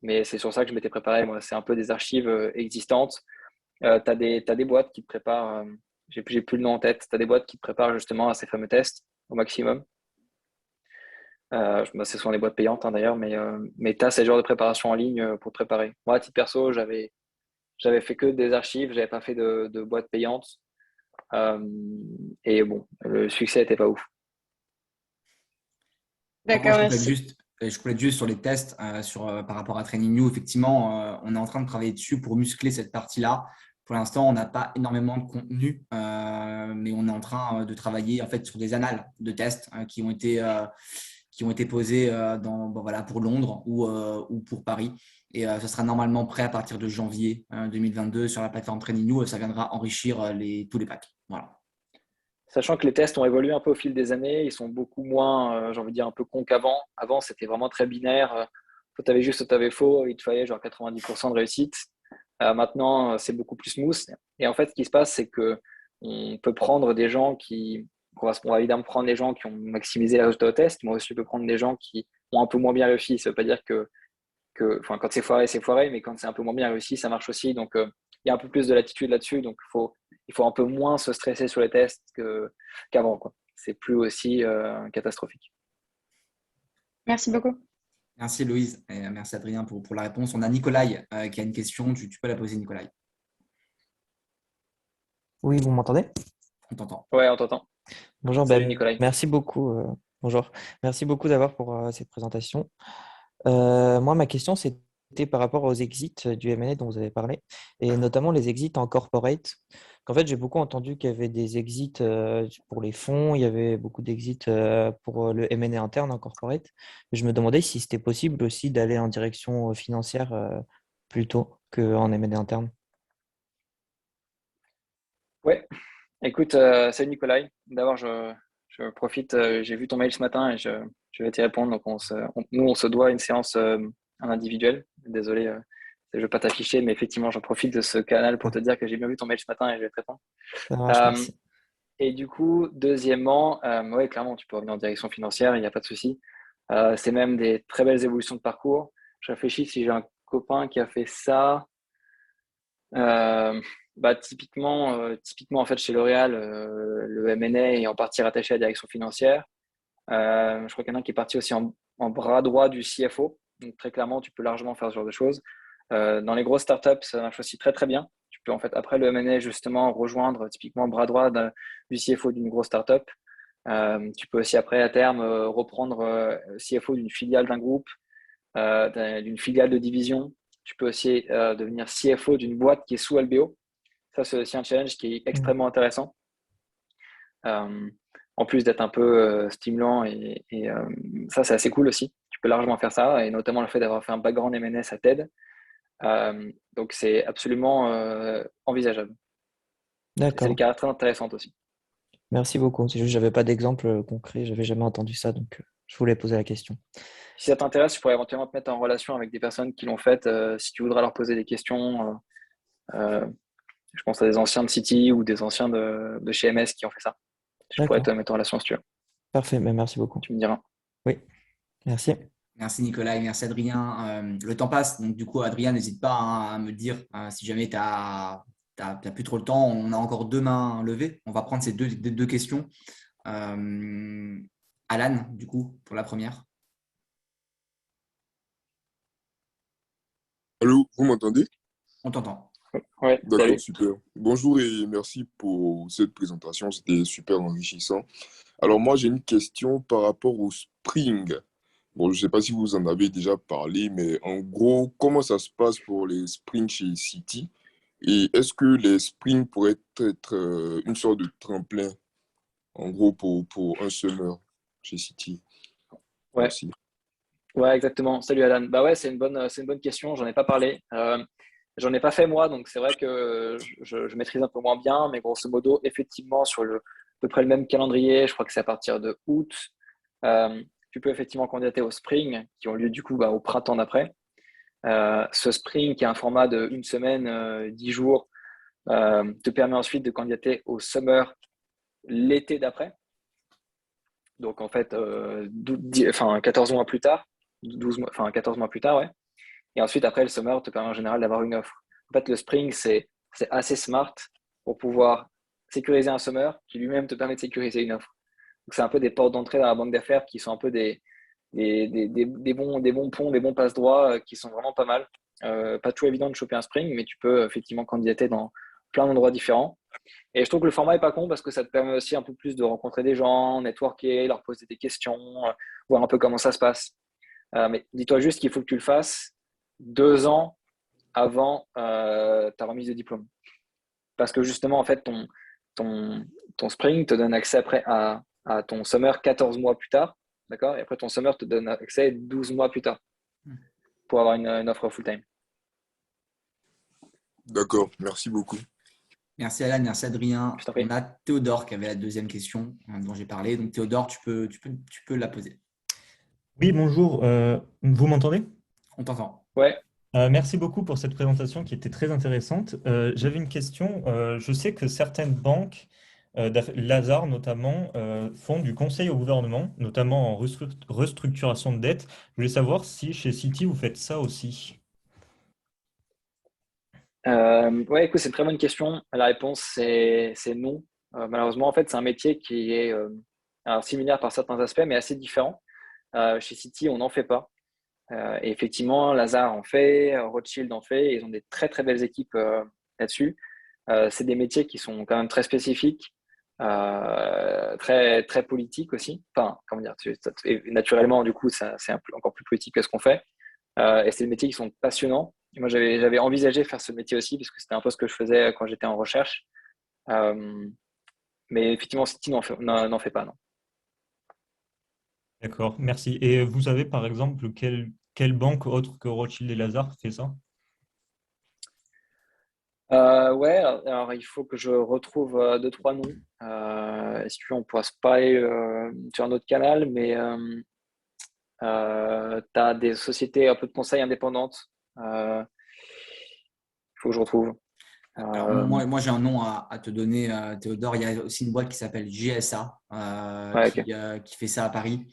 Mais c'est sur ça que je m'étais préparé. Moi, c'est un peu des archives existantes. Tu as des boîtes qui te préparent, j'ai plus le nom en tête, tu as des boîtes qui te préparent justement à ces fameux tests au maximum. C'est souvent des boîtes payantes d'ailleurs, mais tu as ces genres de préparation en ligne pour te préparer. Moi, à titre perso, j'avais fait que des archives, j'avais pas fait de boîtes payantes. Et bon, le succès n'était pas ouf. D'accord, merci. Je complète juste sur les tests par rapport à TrainingView. Effectivement, on est en train de travailler dessus pour muscler cette partie-là. Pour l'instant, on n'a pas énormément de contenu, mais on est en train de travailler en fait sur des annales de tests qui ont été posées pour Londres ou pour Paris. Et ça sera normalement prêt à partir de janvier 2022 sur la plateforme TrainingView. Ça viendra enrichir tous les packs. Voilà. Sachant que les tests ont évolué un peu au fil des années, ils sont beaucoup moins, j'ai envie de dire, un peu cons qu'avant. Avant, c'était vraiment très binaire. Soit tu avais juste, soit tu avais faux. Il te fallait genre 90% de réussite. Maintenant, c'est beaucoup plus smooth. Et en fait, ce qui se passe, c'est qu'on peut prendre des gens on va évidemment prendre des gens qui ont maximisé les résultats au test, mais aussi on peut prendre des gens qui ont un peu moins bien réussi. Ça ne veut pas dire que quand c'est foiré, mais quand c'est un peu moins bien réussi, ça marche aussi. Donc, il y a un peu plus de latitude là-dessus. Donc, il faut un peu moins se stresser sur les tests qu'avant. C'est plus aussi catastrophique. Merci beaucoup. Merci Loïse et merci Adrien pour la réponse. On a Nicolai qui a une question. Tu peux la poser, Nicolai. Oui, vous m'entendez? On t'entend. Ouais, on t'entend. Bonjour, Salut Nicolai. merci beaucoup. Bonjour. Merci beaucoup d'abord pour cette présentation. Moi, ma question, c'était par rapport aux exits du M&A dont vous avez parlé, et notamment les exits en corporate. En fait, j'ai beaucoup entendu qu'il y avait des exits pour les fonds, il y avait beaucoup d'exits pour le M&A interne en corporate. Je me demandais si c'était possible aussi d'aller en direction financière plutôt qu'en M&A interne. Ouais, Écoute, salut Nicolas. D'abord, je profite, j'ai vu ton mail ce matin et je vais t'y répondre. Donc, nous, on se doit une séance en individuel. Désolé, je ne vais pas t'afficher, mais effectivement, j'en profite de ce canal pour te dire que j'ai bien vu ton mail ce matin et je vais te répondre. Ça marche, Euh, merci. et du coup, deuxièmement, ouais, clairement, tu peux revenir en direction financière, il n'y a pas de souci. C'est même des très belles évolutions de parcours. Je réfléchis si j'ai un copain qui a fait ça. Euh, typiquement, en fait, chez L'Oréal, le M&A est en partie rattaché à la direction financière. Je crois qu'il y en a un qui est parti aussi en bras droit du CFO. Donc, très clairement, tu peux largement faire ce genre de choses. Dans les grosses startups, ça marche aussi très, très bien. Tu peux, en fait, après le M&A, justement, rejoindre typiquement bras droit du CFO d'une grosse startup. Tu peux aussi, après, à terme, reprendre CFO d'une filiale d'un groupe, d'une filiale de division. Tu peux aussi devenir CFO d'une boîte qui est sous LBO. Ça, c'est aussi un challenge qui est extrêmement intéressant. En plus d'être un peu stimulant et ça, c'est assez cool aussi. Tu peux largement faire ça et notamment le fait d'avoir fait un background M&A, ça t'aide. Donc, c'est absolument envisageable. C'est des D'accord. carrières très intéressantes aussi. Merci beaucoup. C'est juste que j'avais pas d'exemple concret, j'avais jamais entendu ça, donc je voulais poser la question. Si ça t'intéresse, je pourrais éventuellement te mettre en relation avec des personnes qui l'ont fait. Si tu voudras leur poser des questions, je pense à des anciens de City ou des anciens de chez MS qui ont fait ça. Je pourrais te D'accord. mettre en relation si tu veux. Parfait, mais merci beaucoup. Tu me diras. Oui, merci. Merci Nicolas et merci Adrien. Le temps passe, donc du coup Adrien, n'hésite pas à me dire si jamais tu n'as plus trop le temps. On a encore deux mains levées. On va prendre ces deux questions. Alan, du coup, pour la première. Allô, vous m'entendez? On t'entend. Ouais, D'accord, salut. super. Bonjour et merci pour cette présentation, c'était super enrichissant. Alors moi, j'ai une question par rapport au Spring. Bon, je ne sais pas si vous en avez déjà parlé, mais en gros, comment ça se passe pour les sprints chez City? Et est-ce que les sprints pourraient être une sorte de tremplin, en gros, pour un summer chez City? Ouais, Merci. ouais, exactement. Salut Alan. Bah ouais, c'est une bonne question. J'en ai pas parlé. J'en ai pas fait moi, donc c'est vrai que je maîtrise un peu moins bien, mais grosso modo, effectivement, sur à peu près le même calendrier, je crois que c'est à partir de août, tu peux effectivement candidater au Spring, qui ont lieu du coup au printemps d'après. Ce Spring, qui est un format de une semaine, 10 jours, te permet ensuite de candidater au Summer l'été d'après. Donc en fait, 14 mois plus tard, 14 mois plus tard, ouais. Et ensuite, après, le Summer te permet en général d'avoir une offre. En fait, le Spring, c'est assez smart pour pouvoir sécuriser un Summer qui lui-même te permet de sécuriser une offre. Donc, c'est un peu des portes d'entrée dans la banque d'affaires qui sont un peu des bons ponts, des bons passe-droits qui sont vraiment pas mal. Pas toujours évident de choper un Spring, mais tu peux effectivement candidater dans plein d'endroits différents. Et je trouve que le format est pas con parce que ça te permet aussi un peu plus de rencontrer des gens, networker, leur poser des questions, voir un peu comment ça se passe. Mais dis-toi juste qu'il faut que tu le fasses 2 ans avant ta remise de diplôme. Parce que justement, en fait, ton, ton Spring te donne accès après à ton Summer 14 mois plus tard. D'accord? Et après, ton Summer te donne accès 12 mois plus tard pour avoir une offre full-time. D'accord, merci beaucoup. Merci Alan, merci Adrien. Je t'en prie. On a Théodore qui avait la deuxième question dont j'ai parlé. Donc Théodore, tu peux la poser. Oui, bonjour. Vous m'entendez? On t'entend. Ouais. Merci beaucoup pour cette présentation qui était très intéressante. J'avais une question. Je sais que certaines banques, Lazare notamment, font du conseil au gouvernement, notamment en restructuration de dette. Je voulais savoir si chez Citi, vous faites ça aussi. Ouais, écoute, c'est une très bonne question. La réponse, c'est non. Malheureusement, en fait, c'est un métier qui est alors, similaire par certains aspects, mais assez différent. Chez Citi, on n'en fait pas. Et effectivement, Lazare en fait, Rothschild en fait. Ils ont des très, très belles équipes là-dessus. C'est des métiers qui sont quand même très spécifiques, très, très politiques aussi. Enfin, comment dire, et naturellement, du coup, c'est encore plus politique que ce qu'on fait. Et c'est des métiers qui sont passionnants. Et moi, j'avais envisagé faire ce métier aussi parce que c'était un peu ce que je faisais quand j'étais en recherche. Mais effectivement, Citi n'en fait pas, non. D'accord, merci. Et vous savez, par exemple, quelle banque autre que Rothschild et Lazare fait ça? Ouais, alors il faut que je retrouve 2-3 noms. Est-ce qu'on pourra se parler sur un autre canal, mais tu as des sociétés un peu de conseil indépendantes. Il faut que je retrouve. Alors, moi j'ai un nom à te donner, Théodore. Il y a aussi une boîte qui s'appelle GSA Ouais, ok. qui fait ça à Paris.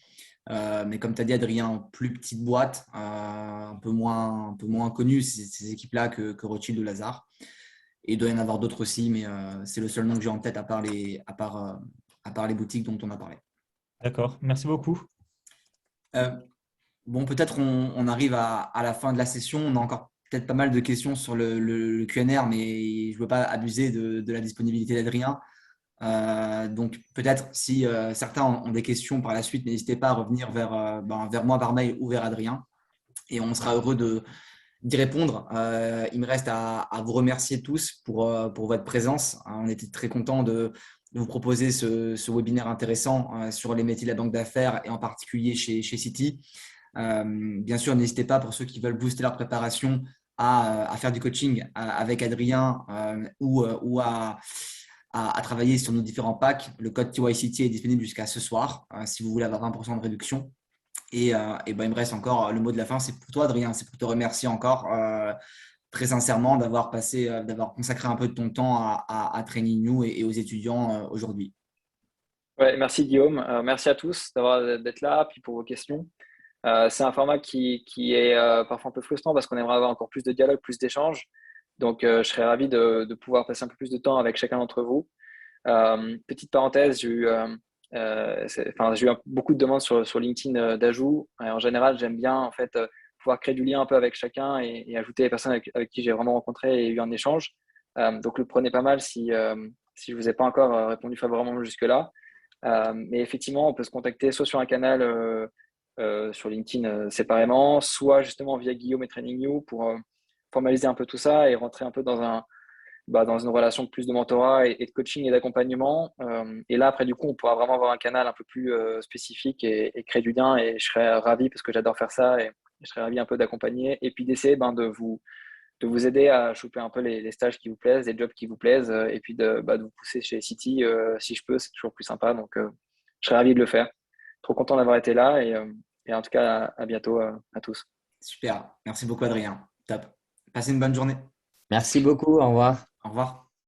Mais comme tu as dit, Adrien, plus petite boîte, un peu moins connue, ces équipes-là que Rothschild ou Lazare. Et il doit y en avoir d'autres aussi, mais c'est le seul nom que j'ai en tête à part les boutiques dont on a parlé. D'accord, merci beaucoup. Bon, peut-être on arrive à la fin de la session. On a encore peut-être pas mal de questions sur le QNR, mais je ne veux pas abuser de la disponibilité d'Adrien. Donc, peut-être si certains ont des questions par la suite, n'hésitez pas à revenir vers moi par mail ou vers Adrien. Et on sera heureux d'y répondre. Il me reste à vous remercier tous pour votre présence. On était très contents de vous proposer ce webinaire intéressant sur les métiers de la banque d'affaires et en particulier chez Citi. Bien sûr, n'hésitez pas pour ceux qui veulent booster leur préparation à faire du coaching avec Adrien ou à travailler sur nos différents packs. Le code TYCT est disponible jusqu'à ce soir si vous voulez avoir 20% de réduction. Et il me reste encore le mot de la fin. C'est pour toi, Adrien. C'est pour te remercier encore très sincèrement d'avoir consacré un peu de ton temps à Training New et aux étudiants aujourd'hui. Ouais, merci Guillaume. Merci à tous d'être là, puis pour vos questions. C'est un format qui est parfois un peu frustrant parce qu'on aimerait avoir encore plus de dialogue, plus d'échanges. Donc, je serais ravi de pouvoir passer un peu plus de temps avec chacun d'entre vous. Petite parenthèse, j'ai eu beaucoup de demandes sur LinkedIn d'ajout. En général, j'aime bien en fait pouvoir créer du lien un peu avec chacun et ajouter les personnes avec qui j'ai vraiment rencontré et eu un échange. Donc, le prenez pas mal si je vous ai pas encore répondu favorablement jusque-là. Mais effectivement, on peut se contacter soit sur un canal sur LinkedIn séparément, soit justement via Guillaume et Training You pour formaliser un peu tout ça et rentrer un peu dans une relation de plus de mentorat et de coaching et d'accompagnement. Et là, après, du coup, on pourra vraiment avoir un canal un peu plus spécifique et créer du lien. Et je serais ravi, parce que j'adore faire ça, et je serais ravi un peu d'accompagner et puis d'essayer de vous aider à choper un peu les stages qui vous plaisent, les jobs qui vous plaisent, et puis de vous pousser chez Citi si je peux. C'est toujours plus sympa. Donc, je serais ravi de le faire. Trop content d'avoir été là et en tout cas, à bientôt à tous. Super. Merci beaucoup, Adrien. Top. Passez une bonne journée. Merci beaucoup. Au revoir. Au revoir.